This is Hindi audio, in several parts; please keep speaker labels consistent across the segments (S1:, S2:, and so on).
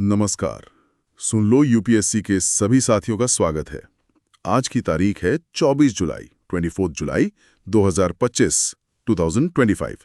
S1: नमस्कार। सुन लो यूपीएससी के सभी साथियों का स्वागत है। आज की तारीख है 24 जुलाई 2025 2025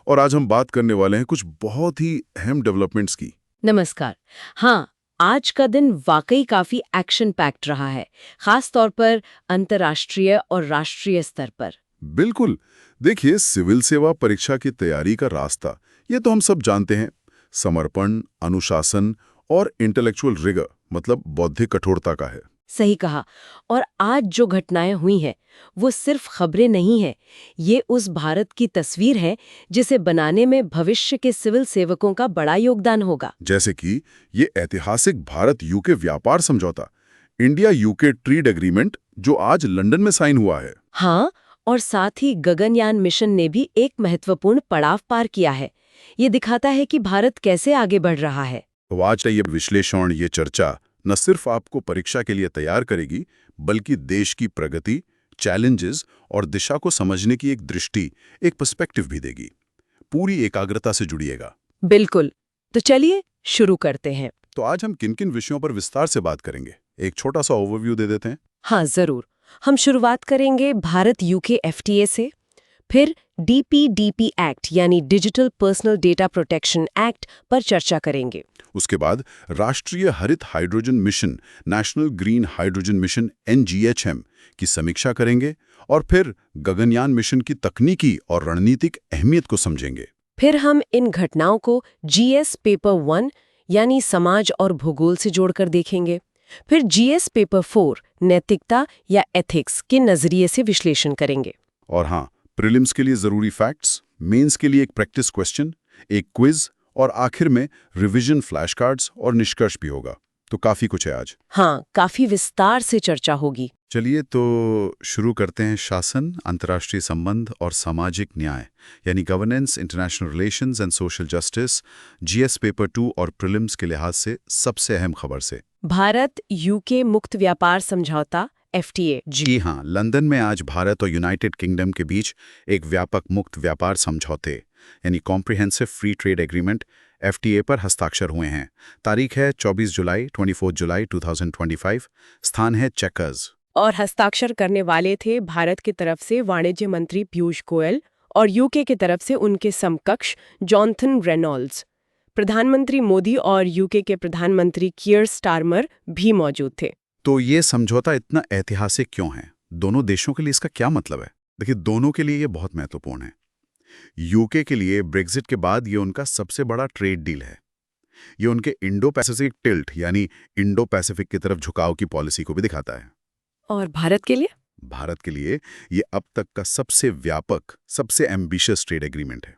S1: और आज हम बात करने वाले हैं कुछ बहुत ही अहम डेवलपमेंट्स की।
S2: नमस्कार। हाँ, आज का दिन वाकई काफी एक्शन पैक्ड रहा है, खास तौर पर अंतर्राष्ट्रीय और राष्ट्रीय स्तर पर।
S1: बिल्कुल। देखिए, सिविल सेवा परीक्षा की तैयारी का रास्ता ये तो हम सब जानते हैं। समर्पण, अनुशासन और इंटेलेक्चुअल रिगर मतलब बौद्धिक कठोरता का है।
S2: सही कहा। और आज जो घटनाएं हुई हैं, वो सिर्फ खबरें नहीं हैं, ये उस भारत की तस्वीर है जिसे बनाने में भविष्य के सिविल सेवकों का बड़ा योगदान होगा।
S1: जैसे कि ये ऐतिहासिक भारत यूके व्यापार समझौता, इंडिया यूके ट्रेड एग्रीमेंट, जो आज लंदन में साइन हुआ है।
S2: हाँ, और साथ ही गगनयान मिशन ने भी एक महत्वपूर्ण पड़ाव पार किया है। ये दिखाता है कि भारत कैसे आगे बढ़ रहा है।
S1: तो आज का ये विश्लेषण, ये चर्चा न सिर्फ आपको परीक्षा के लिए तैयार करेगी, बल्कि देश की प्रगति, चैलेंजेस और दिशा को समझने की एक दृष्टि, एक पर्सपेक्टिव भी देगी। पूरी एकाग्रता से जुड़िएगा।
S2: बिल्कुल। तो चलिए शुरू करते हैं।
S1: तो आज हम किन-किन विषयों पर विस्तार से बात करेंगे, एक छोटा सा ओवरव्यू दे देते हैं।
S2: हाँ, जरूर। हम शुरुआत करेंगे भारत यूके एफटीए से, फिर डीपीडीपी एक्ट यानी digital personal data protection act पर चर्चा करेंगे।
S1: उसके बाद राष्ट्रीय हरित hydrogen mission, national green hydrogen mission NGHM की समीक्षा करेंगे और फिर गगनयान मिशन की तकनीकी और रणनीतिक अहमियत को समझेंगे।
S2: फिर हम इन घटनाओं को जीएस पेपर 1 यानी समाज और भूगोल से जोड़कर देखेंगे। फिर जीएस पेपर 4 नैतिकता या एथिक्स के नजरिए से विश्लेषण करेंगे।
S1: और हाँ, प्रीलिम्स के लिए जरूरी फैक्ट्स, मेंस के लिए एक प्रैक्टिस क्वेश्चन, एक क्विज और आखिर में रिवीजन फ्लैश कार्ड्स और निष्कर्ष भी होगा। तो काफी कुछ है आज।
S2: हाँ, काफी विस्तार से चर्चा होगी।
S1: चलिए तो शुरू करते हैं। शासन, अंतर्राष्ट्रीय संबंध और सामाजिक न्याय यानी governance, international relations and social justice, GS paper 2 और प्रीलिम्स के लिहाज से सबसे अहम खबर से।
S2: भारत यूके मुक्त व्यापार समझौता एफटीए।
S1: जी हाँ, लंदन में आज भारत और यूनाइटेड किंगडम के बीच एक व्यापक मुक्त व्यापार समझौते यानी comprehensive free trade agreement FTA पर हस्ताक्षर हुए हैं। तारीख है 24 जुलाई 2025। स्थान है चेकर्स।
S2: और हस्ताक्षर करने वाले थे भारत की तरफ से वाणिज्य मंत्री पीयूष गोयल और यूके की तरफ से उनके समकक्ष जॉनथन रेनॉल्ड्स। प्रधानमंत्री मोदी और यूके के प्रधानमंत्री कियर स्टारमर भी मौजूद थे।
S1: तो ये समझौता इतना ऐतिहासिक क्यों है? दोनों देशों के लिए इसका क्या मतलब है? देखिए, दोनों के लिए ये बहुत महत्वपूर्ण है। यूके के लिए ब्रेक्जिट के बाद ये उनका सबसे बड़ा ट्रेड डील है। ये उनके इंडो पैसिफिक टिल्ट यानी इंडो पैसिफिक की तरफ झुकाव की पॉलिसी को भी दिखाता है।
S2: और भारत के लिए?
S1: भारत के लिए ये अब तक का सबसे व्यापक, सबसे एम्बिशियस ट्रेड एग्रीमेंट है।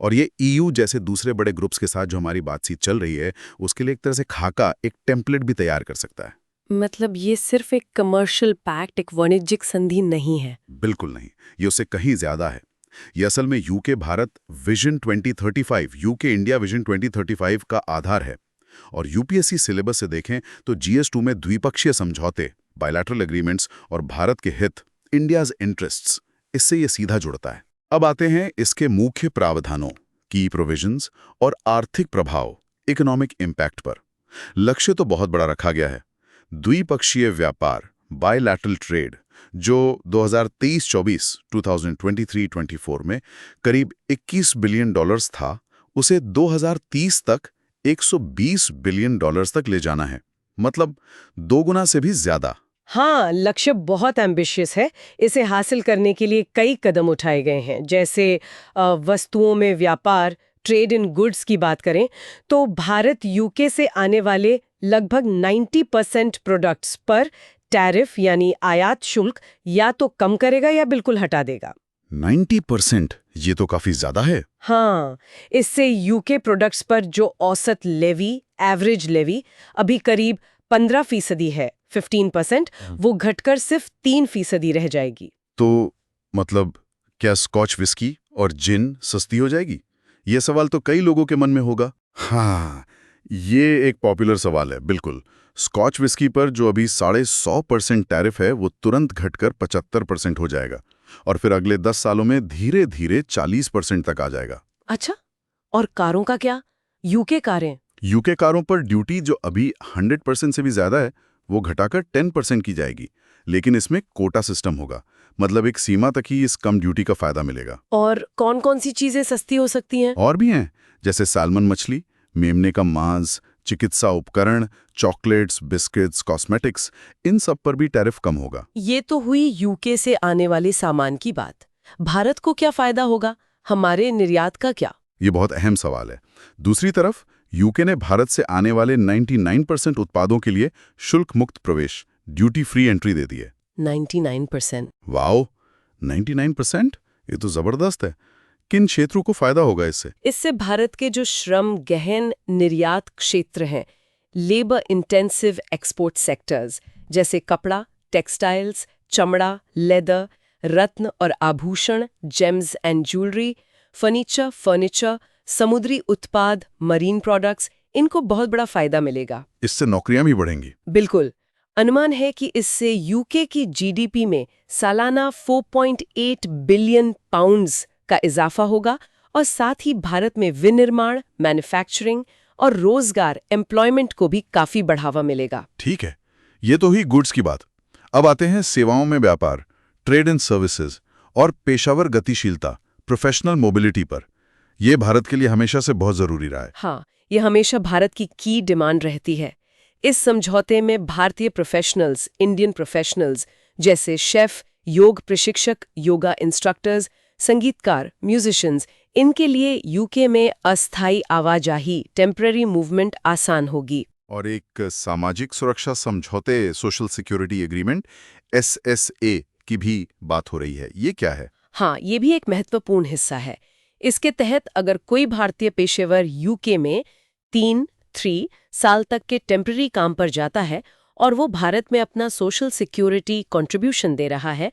S1: और ये EU जैसे दूसरे बड़े ग्रुप्स के साथ जो हमारी बातचीत चल रही है, उसके लिए एक तरह से खाका, एक टेम्पलेट भी तैयार कर सकता है।
S2: मतलब ये सिर्फ एक कमर्शियल पैक्ट, एक वाणिज्यिक संधि नहीं है?
S1: बिल्कुल नहीं, ये उससे कहीं ज्यादा है। ये असल में UK Bharat vision 2035, UK India vision 2035 का आधार है। और यूपीएससी सिलेबस से देखें तो GS2 में द्विपक्षीय समझौते, बायलैटरल एग्रीमेंट्स और भारत के हित, इंडियाज इंटरेस्ट्स, इससे ये सीधा जुड़ता है। अब आते हैं इसके मुख्य प्रावधानों, की प्रोविजंस और आर्थिक प्रभाव, इकोनॉमिक इम्पैक्ट पर। लक्ष्य तो बहुत बड़ा रखा गया है। द्विपक्षीय व्यापार, बायलैटरल ट्रेड, जो 2023-24 2023-24 में करीब $21 बिलियन था, उसे 2030 तक $120 बिलियन तक ले जाना है। मतलब 2 गुना से भी ज्यादा।
S2: हाँ, लक्ष्य बहुत एम्बिशियस है। इसे हासिल करने के लिए कई कदम उठाए गए हैं। जैसे वस्तुओं में व्यापार, ट्रेड इन गुड्स की बात करें तो भारत यूके से आने वाले लगभग 90% प्रोडक्ट्स पर टैरिफ यानी आयात शुल्क या तो कम करेगा या बिल्कुल हटा देगा।
S1: 90%? ये तो काफी ज्यादा है।
S2: हाँ, इससे यूके प्रोडक्ट्स पर जो औसत लेवी, एवरेज लेवी अभी करीब 15% है, 15%, वो घटकर सिर्फ 3% रह जाएगी।
S1: तो मतलब क्या स्कॉच विस्की और जिन सस्ती हो जाएगी? ये सवाल तो कई लोगों के मन में होगा। हाँ, ये एक पॉपुलर सवाल है, बिल्कुल। स्कॉच विस्की पर जो अभी 150% टैरिफ है, वो तुरंत घटकर 75% हो जाएगा और फिर अगले 10 सालों में धीरे धीरे 40% तक आ जाएगा।
S2: अच्छा, और कारों का क्या? यूके कारें?
S1: यूके कारों पर ड्यूटी जो अभी 100% से भी ज्यादा है वो घटाकर 10% की जाएगी, लेकिन इसमें कोटा सिस्टम होगा। मतलब एक सीमा तक ही इस कम ड्यूटी का फायदा मिलेगा।
S2: और कौन कौन सी चीजें सस्ती हो सकती हैं?
S1: और भी हैं, जैसे साल्मन मछली, मेमने का मांस, चिकित्सा उपकरण, चॉकलेट्स, बिस्किट्स, कॉस्मेटिक्स, इन सब पर भी टैरिफ कम होगा।
S2: ये तो हुई यूके से आने वाले सामान की बात। भारत को क्या फायदा होगा? हमारे निर्यात का क्या?
S1: ये बहुत अहम सवाल है। दूसरी तरफ यूके ने भारत से आने वाले 99% उत्पादों के लिए शुल्क मुक्त प्रवेश, ड्यूटी फ्री एंट्री दे दी है।
S2: 99%।
S1: वाओ, 99%? ये तो जबरदस्त है। किन क्षेत्रों को फायदा होगा इससे?
S2: इससे भारत के जो श्रम गहन निर्यात क्षेत्र हैं, लेबर इंटेंसिव एक्सपोर्ट सेक्टर्स, जैसे कपड़ा, टेक्सटाइल्स, चमड़ा, लेदर, रत्न और आभूषण, जेम्स एंड ज्वेलरी, फर्नीचर, समुद्री उत्पाद, मरीन प्रोडक्ट्स, इनको बहुत बड़ा फायदा मिलेगा।
S1: इससे नौकरियां भी बढ़ेंगी।
S2: बिल्कुल। अनुमान है कि इससे यूके की जीडीपी में सालाना 4.8 बिलियन पाउंड्स का इजाफा होगा और साथ ही भारत में विनिर्माण, मैन्युफैक्चरिंग और रोजगार, एम्प्लॉयमेंट को भी काफी बढ़ावा मिलेगा।
S1: ठीक है, ये तो हुई गुड्स की बात। अब आते हैं सेवाओं में व्यापार, ट्रेड एंड सर्विसेज और पेशावर गतिशीलता, प्रोफेशनल मोबिलिटी पर। यह भारत के लिए हमेशा से बहुत जरूरी रहा है।
S2: हाँ, ये हमेशा भारत की डिमांड रहती है। इस समझौते में भारतीय प्रोफेशनल्स, इंडियन प्रोफेशनल्स जैसे शेफ, योग प्रशिक्षक, योगा इंस्ट्रक्टर्स, संगीतकार, म्यूजिशियंस, इनके लिए यूके में अस्थायी आवाजाही, टेम्पररी मूवमेंट आसान होगी।
S1: और एक सामाजिक सुरक्षा समझौते, सोशल सिक्योरिटी एग्रीमेंट, SSA की भी बात हो रही है। ये क्या है?
S2: हाँ, ये भी एक महत्वपूर्ण हिस्सा है। इसके तहत अगर कोई भारतीय पेशेवर यूके में 3 साल तक के टेम्पररी काम पर जाता है और वो भारत में अपना सोशल सिक्योरिटी कंट्रीब्यूशन दे रहा है,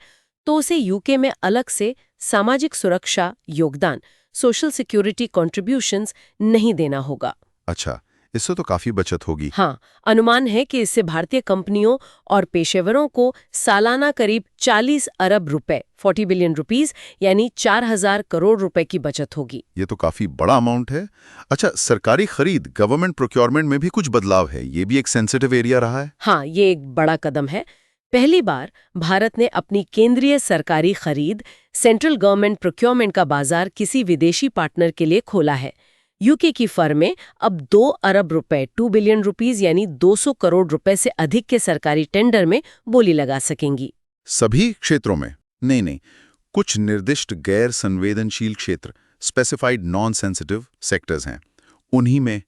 S2: तो उसे यूके में अलग से सामाजिक सुरक्षा योगदान, सोशल सिक्योरिटी कंट्रीब्यूशंस नहीं देना होगा।
S1: अच्छा, इससे तो काफी बचत होगी।
S2: हाँ, अनुमान है कि इससे भारतीय कंपनियों और पेशेवरों को सालाना करीब 40 अरब रुपए, 40 बिलियन रुपीस, यानी 4000 करोड़ रुपए की बचत होगी।
S1: ये तो काफी बड़ा अमाउंट है। अच्छा, सरकारी खरीद, गवर्नमेंट प्रोक्योरमेंट में भी कुछ बदलाव है। ये भी एक सेंसिटिव एरिया रहा है।
S2: हाँ, ये एक बड़ा कदम है। पहली बार भारत ने अपनी केंद्रीय सरकारी खरीद, सेंट्रल गवर्नमेंट प्रोक्योरमेंट का बाजार किसी विदेशी पार्टनर के लिए खोला है। यूके की फर्में अब 2 अरब रुपए, 2 बिलियन रुपीस, यानी 200 करोड़ रुपए से अधिक के सरकारी टेंडर में बोली लगा सकेंगी।
S1: सभी क्षेत्रों में? नहीं, कुछ निर्दिष्ट गैर संवेदनशील क्षेत्र, स्पेसिफाइड नॉन सेंसिटिव सेक्टर्स हैं, उन्हीं में।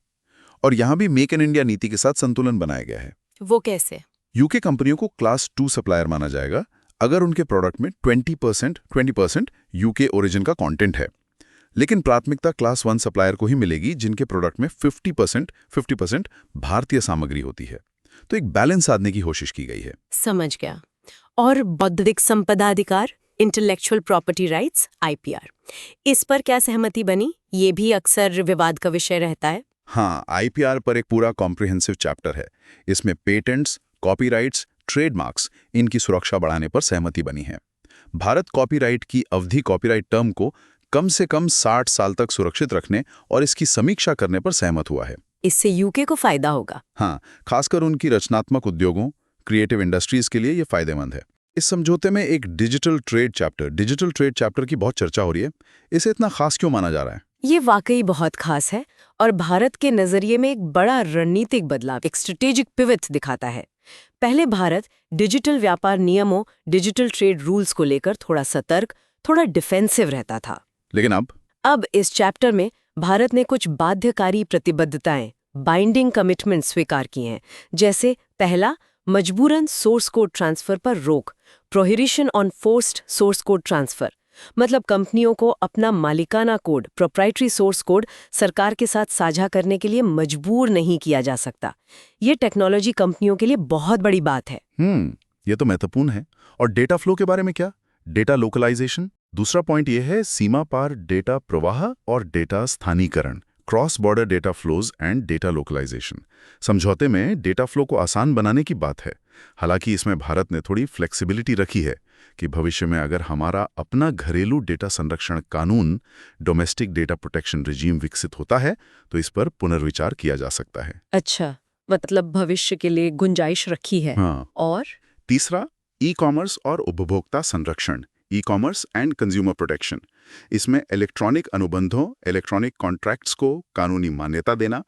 S1: और यहां भी मेक इन इंडिया नीति के साथ संतुलन बनाया गया है।
S2: वो कैसे?
S1: यूके कंपनियों को क्लास 2 सप्लायर माना जाएगा अगर उनके प्रोडक्ट में 20% यूके ओरिजिन का कंटेंट है, लेकिन प्राथमिकता क्लास 1 सप्लायर को ही मिलेगी जिनके प्रोडक्ट में 50% भारतीय सामग्री होती है। तो एक बैलेंस साधने की कोशिश की गई है।
S2: समझ गया। और बौद्धिक संपदा अधिकार, इंटेलेक्चुअल प्रॉपर्टी राइट्स, IPR, इस पर क्या सहमति बनी? ये भी अक्सर विवाद का विषय रहता है।
S1: हाँ, IPR पर एक पूरा कॉम्प्रिहेंसिव चैप्टर है। इसमें पेटेंट्स, कॉपीराइट्स, ट्रेडमार्क्स, इनकी सुरक्षा बढ़ाने पर सहमति बनी है। भारत कॉपीराइट की अवधि, कॉपीराइट टर्म को कम से कम 60 साल तक सुरक्षित रखने और इसकी समीक्षा करने पर सहमत हुआ है।
S2: इससे यूके को फायदा होगा।
S1: हाँ, खासकर उनकी रचनात्मक उद्योगों, क्रिएटिव इंडस्ट्रीज के लिए ये फायदेमंद है। इस समझौते में एक डिजिटल ट्रेड चैप्टर की बहुत चर्चा हो रही है। इसे इतना खास क्यों माना जा रहा है?
S2: ये वाकई बहुत खास है और भारत के नजरिए में एक बड़ा रणनीतिक बदलाव, एक स्ट्रेटेजिक पिवट दिखाता है। पहले भारत डिजिटल व्यापार नियमों, डिजिटल ट्रेड रूल्स को लेकर थोड़ा सतर्क, थोड़ा डिफेंसिव रहता था।
S1: लेकिन अब
S2: इस चैप्टर में भारत ने कुछ बाध्यकारी प्रतिबद्धताएं, बाइंडिंग कमिटमेंट स्वीकार की हैं। जैसे पहला, मजबूरन सोर्स कोड ट्रांसफर पर रोक, prohibition on forced source code transfer. मतलब कंपनियों को अपना मालिकाना कोड, प्रोप्राइटरी सोर्स कोड सरकार के साथ साझा करने के लिए मजबूर नहीं किया जा सकता। ये टेक्नोलॉजी कंपनियों के लिए बहुत बड़ी बात है।
S1: ये तो महत्वपूर्ण है। और डेटा फ्लो के बारे में क्या? Data localisation. दूसरा पॉइंट ये है सीमा पार डेटा प्रवाह और डेटा स्थानीकरण, cross border data flows and data localisation. समझौते में डेटा फ्लो को आसान बनाने की बात है, हालांकि इसमें भारत ने थोड़ी फ्लेक्सिबिलिटी रखी है कि भविष्य में अगर हमारा अपना घरेलू डेटा संरक्षण कानून, डोमेस्टिक डेटा प्रोटेक्शन रिजीम विकसित होता है तो इस पर पुनर्विचार किया जा सकता है।
S2: अच्छा, मतलब भविष्य के लिए गुंजाइश रखी है।
S1: हाँ।
S2: और
S1: तीसरा, ई कॉमर्स और उपभोक्ता संरक्षण, e commerce and consumer protection. इसमें इलेक्ट्रॉनिक अनुबंधों, इलेक्ट्रॉनिक कॉन्ट्रैक्ट्स को कानूनी मान्यता देना,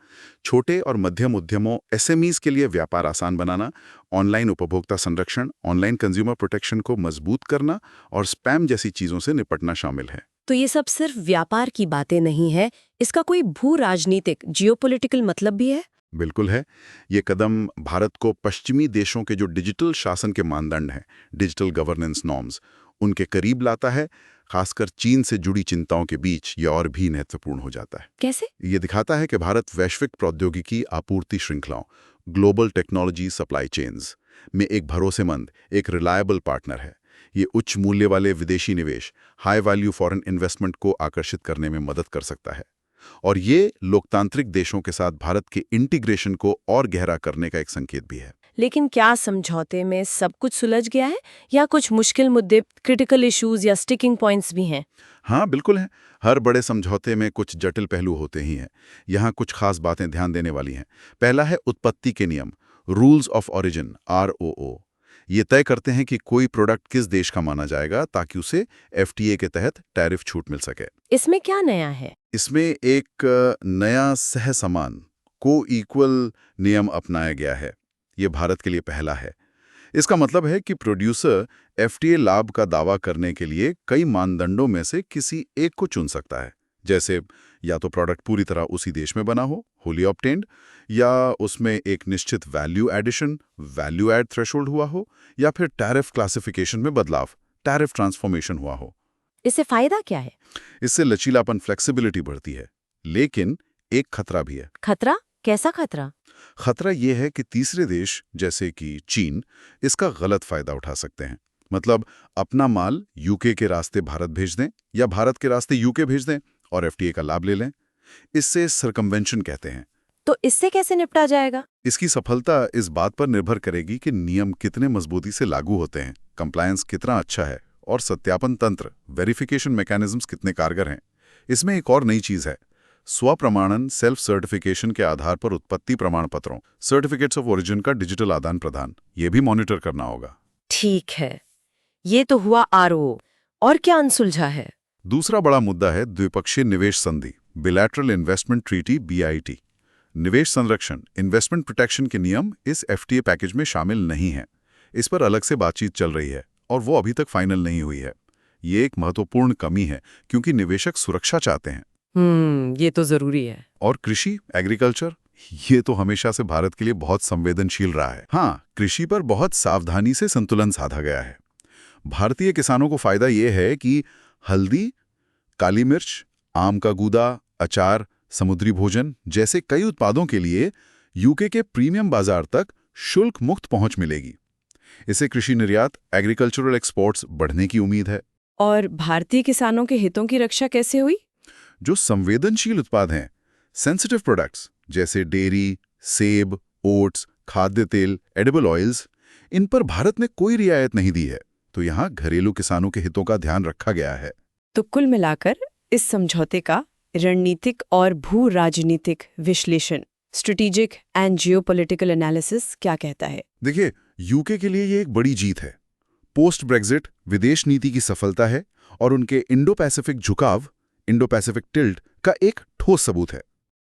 S1: छोटे और मध्यम उद्यमों एसएमईज के लिए व्यापार आसान बनाना, ऑनलाइन उपभोक्ता संरक्षण, ऑनलाइन कंज्यूमर प्रोटेक्शन को मजबूत करना और स्पैम जैसी चीजों से निपटना शामिल है।
S2: तो ये सब सिर्फ व्यापार की बातें नहीं है, इसका कोई भू राजनीतिक जियोपॉलिटिकल मतलब भी है?
S1: बिल्कुल है। ये कदम भारत को पश्चिमी देशों के जो डिजिटल शासन के मानदंड हैं, डिजिटल गवर्नेंस नॉर्म्स, उनके करीब लाता है। खासकर चीन से जुड़ी चिंताओं के बीच ये और भी महत्वपूर्ण हो जाता है।
S2: कैसे?
S1: ये दिखाता है कि भारत वैश्विक प्रौद्योगिकी आपूर्ति श्रृंखलाओं, ग्लोबल टेक्नोलॉजी सप्लाई चेन्स में एक भरोसेमंद, एक रिलायबल पार्टनर है। ये उच्च मूल्य वाले विदेशी निवेश, हाई वैल्यू फॉरेन इन्वेस्टमेंट को आकर्षित करने में मदद कर सकता है। और ये लोकतांत्रिक देशों के साथ भारत के इंटीग्रेशन को और गहरा करने का एक संकेत भी है।
S2: लेकिन क्या समझौते में सब कुछ सुलझ गया है या कुछ मुश्किल मुद्दे, क्रिटिकल इश्यूज या स्टिकिंग पॉइंट्स भी हैं?
S1: हाँ, बिल्कुल है। हर बड़े समझौते में कुछ जटिल पहलू होते ही हैं। यहाँ कुछ खास बातें ध्यान देने वाली हैं। पहला है उत्पत्ति के नियम, रूल्स ऑफ ओरिजिन, ROO। ये तय करते हैं कि कोई प्रोडक्ट किस देश का माना जाएगा ताकि उसे FTA के तहत टैरिफ छूट मिल सके।
S2: इसमें क्या नया है?
S1: इसमें एक नया सहसमान, को-इक्वल नियम अपनाया गया है। ये भारत के लिए पहला है। इसका मतलब है कि प्रोड्यूसर FTA लाभ का दावा करने के लिए कई मानदंडों में से किसी एक को चुन सकता है। जैसे या तो प्रोडक्ट पूरी तरह उसी देश में बना हो, होली ऑब्टेन्ड, या उसमें एक निश्चित value addition, value add threshold हुआ हो, या फिर टैरिफ क्लासिफिकेशन में बदलाव, टैरिफ ट्रांसफॉर्मेशन हुआ हो।
S2: इससे फायदा क्या है?
S1: इससे लचीलापन, फ्लेक्सिबिलिटी बढ़ती है। लेकिन एक खतरा भी है।
S2: खतरा? कैसा खतरा?
S1: खतरा यह है कि तीसरे देश जैसे कि चीन इसका गलत फायदा उठा सकते हैं। मतलब अपना माल यूके के रास्ते भारत भेज दें या भारत के रास्ते यूके भेज दें और FTA का लाभ ले लें। इससे सर्कमवेंशन कहते हैं।
S2: तो इससे कैसे निपटा जाएगा?
S1: इसकी सफलता इस बात पर निर्भर करेगी कि नियम कितने मजबूती से लागू होते हैं, कंप्लायंस कितना अच्छा है और सत्यापन तंत्र, वेरिफिकेशन मैकेनिज्म्स कितने कारगर हैं। इसमें एक और नई चीज है, स्वप्रमाणन, सेल्फ सर्टिफिकेशन के आधार पर उत्पत्ति प्रमाण पत्रों, सर्टिफिकेट्स ऑफ ओरिजिन का डिजिटल आदान प्रदान, ये भी मॉनिटर करना होगा।
S2: ठीक है, ये तो हुआ ROO। और क्या अनसुलझा है?
S1: दूसरा बड़ा मुद्दा है द्विपक्षीय निवेश संधि, बिलैटरल इन्वेस्टमेंट ट्रीटी, BIT। निवेश संरक्षण, इन्वेस्टमेंट प्रोटेक्शन के नियम इस FTA पैकेज में शामिल नहीं है। इस पर अलग से बातचीत चल रही है और वो अभी तक फाइनल नहीं हुई है। ये एक महत्वपूर्ण कमी है क्योंकि निवेशक सुरक्षा चाहते हैं।
S2: ये तो जरूरी है।
S1: और कृषि, एग्रीकल्चर, ये तो हमेशा से भारत के लिए बहुत संवेदनशील रहा है। हाँ, कृषि पर बहुत सावधानी से संतुलन साधा गया है। भारतीय किसानों को फायदा ये है कि हल्दी, काली मिर्च, आम का गूदा, अचार, समुद्री भोजन जैसे कई उत्पादों के लिए यूके के प्रीमियम बाजार तक शुल्क मुक्त पहुंच मिलेगी। इससे कृषि निर्यात, एग्रीकल्चरल एक्सपोर्ट्स बढ़ने की उम्मीद है।
S2: और भारतीय किसानों के हितों की रक्षा कैसे हुई?
S1: जो संवेदनशील उत्पाद हैं, सेंसिटिव प्रोडक्ट्स जैसे डेयरी, सेब, ओट्स, खाद्य तेल, एडिबल ऑयल्स, इन पर भारत ने कोई रियायत नहीं दी है। तो यहाँ घरेलू किसानों के हितों का ध्यान रखा गया है।
S2: तो कुल मिलाकर इस समझौते का रणनीतिक और भू राजनीतिक विश्लेषण, स्ट्रेटेजिक एंड जियोपॉलिटिकल एनालिसिस क्या कहता है?
S1: देखिए, यूके के लिए ये एक बड़ी जीत है। पोस्ट ब्रेक्जिट विदेश नीति की सफलता है और उनके इंडो पैसिफिक झुकाव, इंडो पैसिफिक टिल्ट का एक ठोस सबूत है।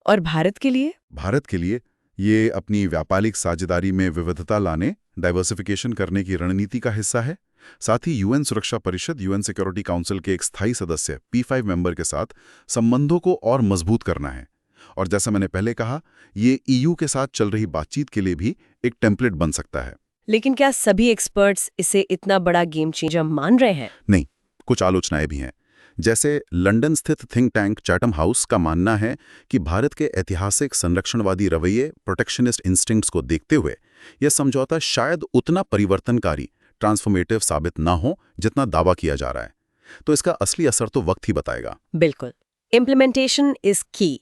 S2: और भारत के लिए?
S1: भारत के लिए ये अपनी व्यापारिक साझेदारी में विविधता लाने, डाइवर्सिफिकेशन करने की रणनीति का हिस्सा है। साथ ही UN सुरक्षा परिषद, UN सिक्योरिटी काउंसिल के एक स्थायी सदस्य P5 मेंबर के साथ संबंधों को और मजबूत करना है। और जैसा मैंने पहले कहा, ये EU के साथ चल रही बातचीत के लिए भी एक टेम्पलेट बन सकता है।
S2: लेकिन क्या सभी एक्सपर्ट्स इसे इतना बड़ा गेम चेंजर मान रहे हैं?
S1: नहीं, कुछ आलोचनाएं भी हैं। जैसे लंदन स्थित थिंक टैंक चैटम हाउस का मानना है कि भारत के ऐतिहासिक संरक्षणवादी रवैये, प्रोटेक्शनिस्ट इंस्टिंक्ट्स को देखते हुए यह समझौता शायद उतना परिवर्तनकारी, ट्रांसफॉर्मेटिव साबित ना हो जितना दावा किया जा रहा है। तो इसका असली असर तो वक्त ही बताएगा।
S2: बिल्कुल। इम्प्लीमेंटेशन इज की।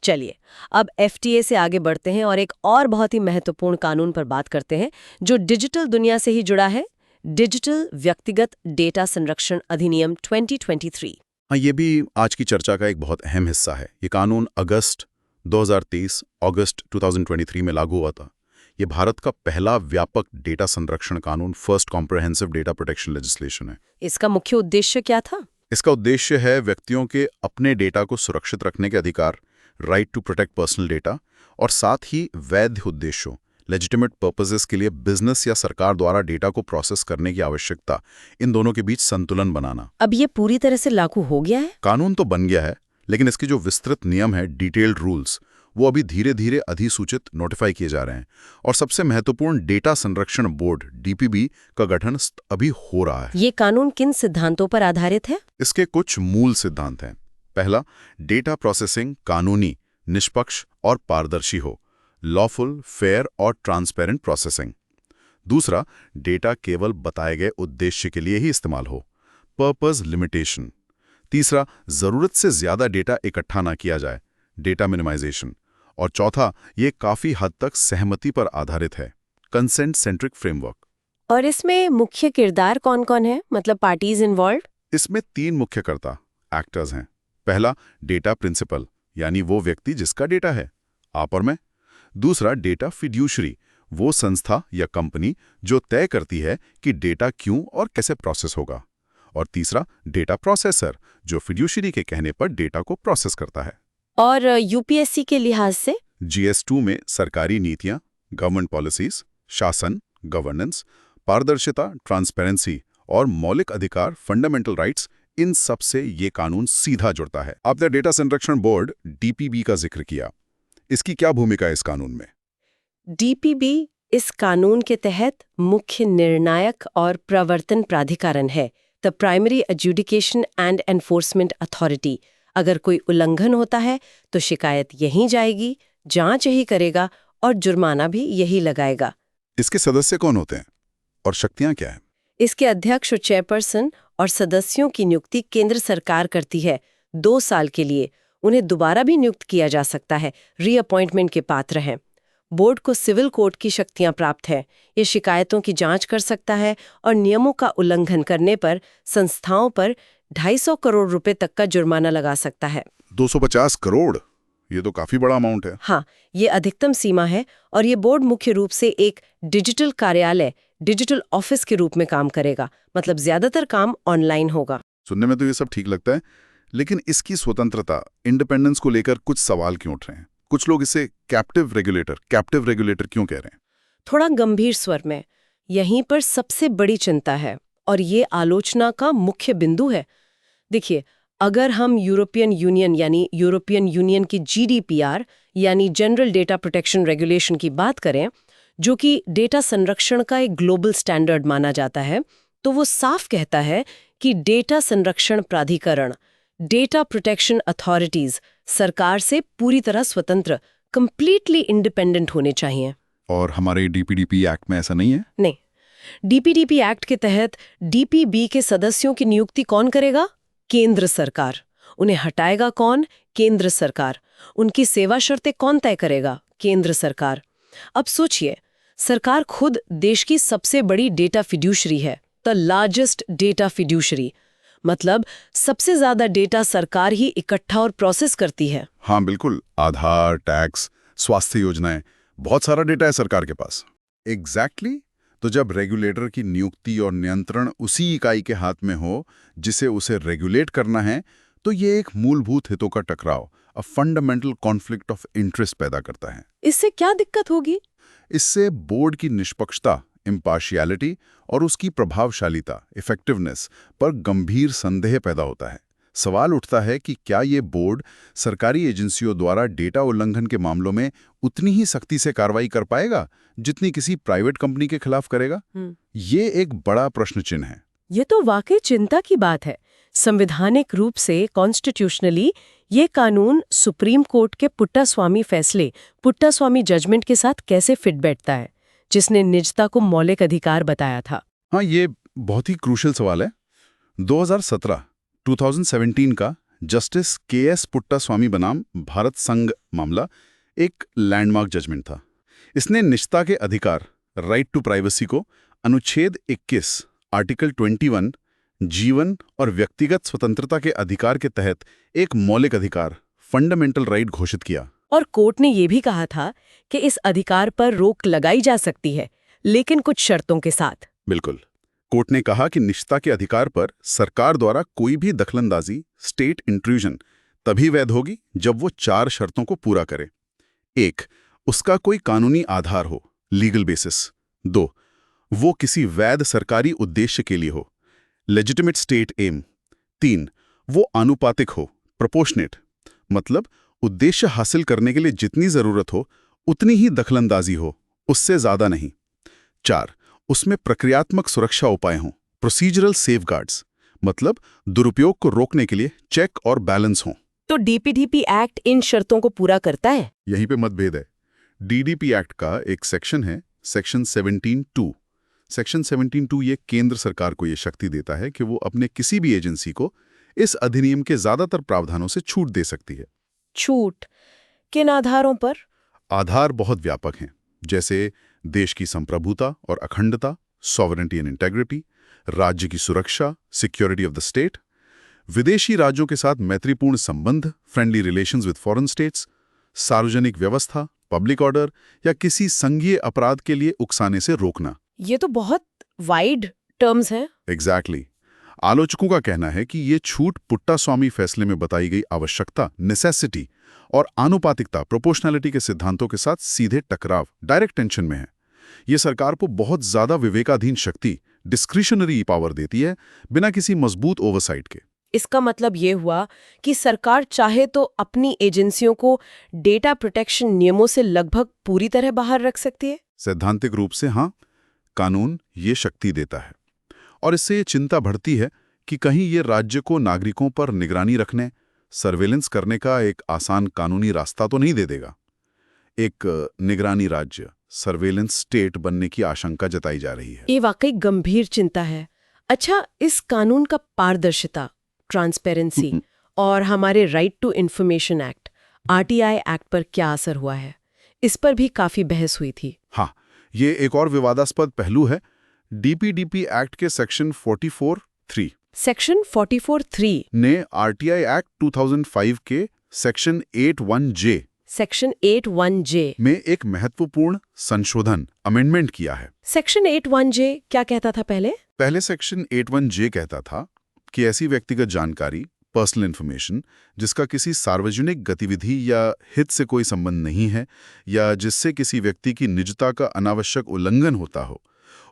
S2: चलिए, अब एफटीए से आगे बढ़ते हैं और एक और बहुत ही महत्वपूर्ण कानून पर बात करते हैं जो डिजिटल दुनिया से ही जुड़ा है, डिजिटल व्यक्तिगत डेटा संरक्षण अधिनियम 2023।
S1: हाँ, ये भी आज की चर्चा का एक बहुत अहम हिस्सा है। ये कानून अगस्त 2023 अगस्त 2023 में लागू हुआ था। ये भारत का पहला व्यापक डेटा संरक्षण कानून, first comprehensive data protection legislation है।
S2: इसका मुख्य उद्देश्य क्या था?
S1: इसका उद्देश्य है व्यक्तियों के अपने डेटा को सुरक्षित रखने के अधिकार, right to protect personal data, और साथ ही वैध उद्देश्यों, लेजिटिमेट पर्पसेस के लिए बिजनेस या सरकार द्वारा डेटा को प्रोसेस करने की आवश्यकता, इन दोनों के बीच संतुलन बनाना।
S2: अब ये पूरी तरह से लागू हो गया है?
S1: कानून तो बन गया है, लेकिन इसके जो विस्तृत नियम है, डिटेल्ड रूल्स, वो अभी धीरे धीरे अधिसूचित नोटिफाई किए जा रहे हैं। और सबसे महत्वपूर्ण, डेटा संरक्षण बोर्ड डीपीबी का गठन अभी हो रहा है।
S2: ये कानून किन सिद्धांतों पर आधारित है?
S1: इसके कुछ मूल सिद्धांत हैं। पहला, डेटा प्रोसेसिंग कानूनी, निष्पक्ष और पारदर्शी हो, लॉफुल, फेयर और ट्रांसपेरेंट प्रोसेसिंग। दूसरा, डेटा केवल बताए गए उद्देश्य के लिए ही इस्तेमाल हो, पर्पस लिमिटेशन। तीसरा, जरूरत से ज्यादा डेटा इकट्ठा ना किया जाए, डेटा मिनिमाइजेशन। और चौथा, ये काफी हद तक सहमति पर आधारित है, कंसेंट सेंट्रिक फ्रेमवर्क।
S2: और इसमें मुख्य किरदार कौन-कौन है, मतलब पार्टीज इन्वॉल्व्ड?
S1: इसमें 3 मुख्यकर्ता एक्टर्स हैं। पहला, डेटा प्रिंसिपल, यानी वो व्यक्ति जिसका डेटा है, आप और मैं। दूसरा, डेटा फिड्यूशरी, वो संस्था या कंपनी जो तय करती है कि डेटा क्यों और कैसे प्रोसेस होगा। और तीसरा, डेटा प्रोसेसर, जो फिड्यूशरी के कहने पर डेटा को प्रोसेस करता है।
S2: और यूपीएससी के लिहाज से?
S1: GS2 में सरकारी नीतियां, गवर्नमेंट पॉलिसीज, शासन, गवर्नेंस, पारदर्शिता, ट्रांसपेरेंसी और मौलिक अधिकार, फंडामेंटल राइट्स, इन सब से ये कानून सीधा जुड़ता है। आपने डेटा संरक्षण बोर्ड डीपीबी का जिक्र किया। इसकी क्या भूमिका है इस कानून में?
S2: डीपीबी इस कानून के तहत मुख्य निर्णायक और प्रवर्तन प्राधिकरण है, the primary adjudication and enforcement authority. अगर कोई उल्लंघन होता है तो शिकायत यहीं जाएगी, जांच यही करेगा और जुर्माना भी यही लगाएगा।
S1: इसके सदस्य कौन होते हैं और शक्तियां क्या हैं?
S2: इसके अध्यक्ष और चेयरपर्सन और सदस्यों की नियुक्ति केंद्र सरकार करती है 2 साल के लिए। उन्हें दोबारा भी नियुक्त किया जा सकता है, रीअपॉइंटमेंट के पात्र हैं। बोर्ड को सिविल कोर्ट की शक्तियां प्राप्त है। ये शिकायतों की जांच कर सकता है और नियमों का उल्लंघन करने पर संस्थाओं पर 250 करोड़ रुपए तक का जुर्माना लगा सकता है।
S1: 250 करोड़? ये तो काफी बड़ा अमाउंट है।
S2: हाँ, ये अधिकतम सीमा है। और ये बोर्ड मुख्य रूप से एक डिजिटल कार्यालय, डिजिटल ऑफिस के रूप में काम करेगा, मतलब ज्यादातर काम ऑनलाइन होगा।
S1: सुनने में तो ये सब ठीक लगता है, लेकिन इसकी स्वतंत्रता, इंडिपेंडेंस को लेकर कुछ सवाल क्यों उठ रहे हैं? कुछ लोग इसे कैप्टिव रेगुलेटर क्यों कह रहे हैं?
S2: थोड़ा गंभीर स्वर में, यहीं पर सबसे बड़ी चिंता है और ये आलोचना का मुख्य बिंदु है। देखिए, अगर हम यूरोपियन यूनियन की GDPR यानी जनरल डेटा प्रोटेक्शन रेगुलेशन की बात करें, जो कि डेटा संरक्षण का एक ग्लोबल स्टैंडर्ड माना जाता है, तो वो साफ कहता है कि डेटा संरक्षण प्राधिकरण, डेटा प्रोटेक्शन अथॉरिटीज सरकार से पूरी तरह स्वतंत्र, कंप्लीटली इंडिपेंडेंट होने चाहिए।
S1: और हमारे DPDP एक्ट में ऐसा नहीं है?
S2: नहीं, DPDP एक्ट के तहत DPB के सदस्यों की नियुक्ति कौन करेगा? केंद्र सरकार। उन्हें हटाएगा कौन? केंद्र सरकार। उनकी सेवा शर्तें कौन तय करेगा? केंद्र सरकार। अब सोचिए, सरकार खुद देश की सबसे बड़ी डेटा फिड्यूशरी है, द लार्जेस्ट डेटा फिड्यूशरी। मतलब सबसे ज्यादा डेटा सरकार ही इकट्ठा और प्रोसेस करती है।
S1: हाँ बिल्कुल, आधार, टैक्स, स्वास्थ्य योजनाएं, बहुत सारा डेटा है सरकार के पास। एग्जैक्टली। तो जब रेगुलेटर की नियुक्ति और नियंत्रण उसी इकाई के हाथ में हो जिसे उसे रेगुलेट करना है, तो ये एक मूलभूत हितों का टकराव, a fundamental conflict of interest पैदा करता है।
S2: इससे क्या दिक्कत होगी?
S1: इससे बोर्ड की निष्पक्षता, इम्पार्शियलिटी और उसकी प्रभावशालिता, इफेक्टिवनेस पर गंभीर संदेह पैदा होता है। सवाल उठता है कि क्या ये बोर्ड सरकारी एजेंसियों द्वारा डेटा उल्लंघन के मामलों में उतनी ही सख्ती से कार्रवाई कर पाएगा जितनी किसी प्राइवेट कंपनी के खिलाफ करेगा? ये एक बड़ा प्रश्न चिन्ह है।
S2: ये तो वाकई चिंता की बात है। संवैधानिक रूप से, कॉन्स्टिट्यूशनली, ये कानून सुप्रीम कोर्ट के पुट्टास्वामी फैसले, पुट्टास्वामी जजमेंट के साथ कैसे फिट बैठता है, जिसने निजता को मौलिक अधिकार बताया था?
S1: हाँ, ये बहुत ही क्रूशियल सवाल है। 2017 का जस्टिस के.एस. पुट्टास्वामी बनाम भारत संघ मामला एक लैंडमार्क जजमेंट था। इसने निजता के अधिकार राइट टू प्राइवेसी को अनुच्छेद 21 आर्टिकल 21 जीवन और व्यक्तिगत स्वतंत्रता के अधिकार के तहत एक मौलिक अधिकार फंडामेंटल राइट घोषित किया।
S2: और कोर्ट ने ये भी कहा था कि इस अधिकार पर रोक लगाई जा सकती है, लेकिन कुछ शर्तों के साथ।
S1: बिल्कुल। कोर्ट ने कहा कि निजता के अधिकार पर सरकार द्वारा कोई भी दखलंदाजी स्टेट इंट्रूजन तभी वैध होगी जब वो 4 शर्तों को पूरा करे। 1. उसका कोई कानूनी आधार हो, लीगल बेसिस। 2. वो किसी वैध सरकारी उद्देश्य के लिए हो, लेजिटिमेट स्टेट एम। 3. वो आनुपातिक हो, प्रोपोर्शनेट, मतलब उद्देश्य हासिल करने के लिए जितनी जरूरत हो उतनी ही दखलंदाजी हो, उससे ज्यादा नहीं। 4. उसमें प्रक्रियात्मक सुरक्षा उपाय हों, प्रोसीजरल सेफगार्ड्स, मतलब दुरुपयोग को रोकने के लिए चेक और बैलेंस हों।
S2: तो डीपीडीपी एक्ट इन शर्तों को पूरा करता है?
S1: यहीं पे मतभेद है। डीडीपी एक्ट का एक सेक्शन है, सेक्शन 17(2). सेक्शन 17(2) ये केंद्र सरकार को ये शक्ति देता है कि वो अपने किसी भी एजेंसी को इस अधिनियम के ज्यादातर प्रावधानों से छूट दे सकती है।
S2: छूट किन आधारों पर?
S1: आधार बहुत व्यापक हैं, जैसे देश की संप्रभुता और अखंडता, सॉवरेनिटी एंड इंटेग्रिटी, राज्य की सुरक्षा, सिक्योरिटी ऑफ द स्टेट, विदेशी राज्यों के साथ मैत्रीपूर्ण संबंध, friendly relations with foreign states, सार्वजनिक व्यवस्था, पब्लिक ऑर्डर या किसी संघीय अपराध के लिए उकसाने से रोकना।
S2: ये तो बहुत वाइड टर्म्स हैं।
S1: एग्जैक्टली। आलोचकों का कहना है कि ये छूट पुट्टास्वामी फैसले में बताई गई आवश्यकता, नेसेसिटी और आनुपातिकता, प्रोपोर्शनैलिटी के सिद्धांतों के साथ सीधे टकराव, डायरेक्ट टेंशन में है। ये सरकार को बहुत ज्यादा विवेकाधीन शक्ति, डिस्क्रिशनरी पावर देती है, बिना किसी मजबूत ओवरसाइट के।
S2: इसका मतलब ये हुआ कि सरकार चाहे तो अपनी एजेंसियों को डेटा प्रोटेक्शन नियमों से लगभग पूरी तरह बाहर रख सकती है।
S1: सैद्धांतिक रूप से हाँ, कानून ये शक्ति देता है। और इससे ये चिंता बढ़ती है कि कहीं ये राज्य को नागरिकों पर निगरानी रखने, सर्वेलेंस करने का एक आसान कानूनी रास्ता तो नहीं दे देगा। एक निगरानी राज्य, सर्वेलेंस स्टेट बनने की आशंका जताई जा रही है।
S2: ये वाकई गंभीर चिंता है। अच्छा, इस कानून का पारदर्शिता, ट्रांसपेरेंसी और हमारे right to information act, RTI act पर क्या असर हुआ है? इस पर भी काफी बहस हुई थी।
S1: हाँ, ये एक और विवादास्पद पहलू है। डीपीडीपी एक्ट के सेक्शन 44(3)
S2: सेक्शन 44(3)
S1: ने आरटीआई एक्ट 2005 के सेक्शन 81(j)
S2: सेक्शन 81(j)
S1: में एक महत्वपूर्ण संशोधन, अमेंडमेंट किया है।
S2: सेक्शन 81(j) क्या कहता था पहले?
S1: पहले सेक्शन 81(j) कहता था कि ऐसी व्यक्तिगत जानकारी, पर्सनल इंफॉर्मेशन, जिसका किसी सार्वजनिक गतिविधि या हित से कोई संबंध नहीं है या जिससे किसी व्यक्ति की निजता का अनावश्यक उल्लंघन होता हो,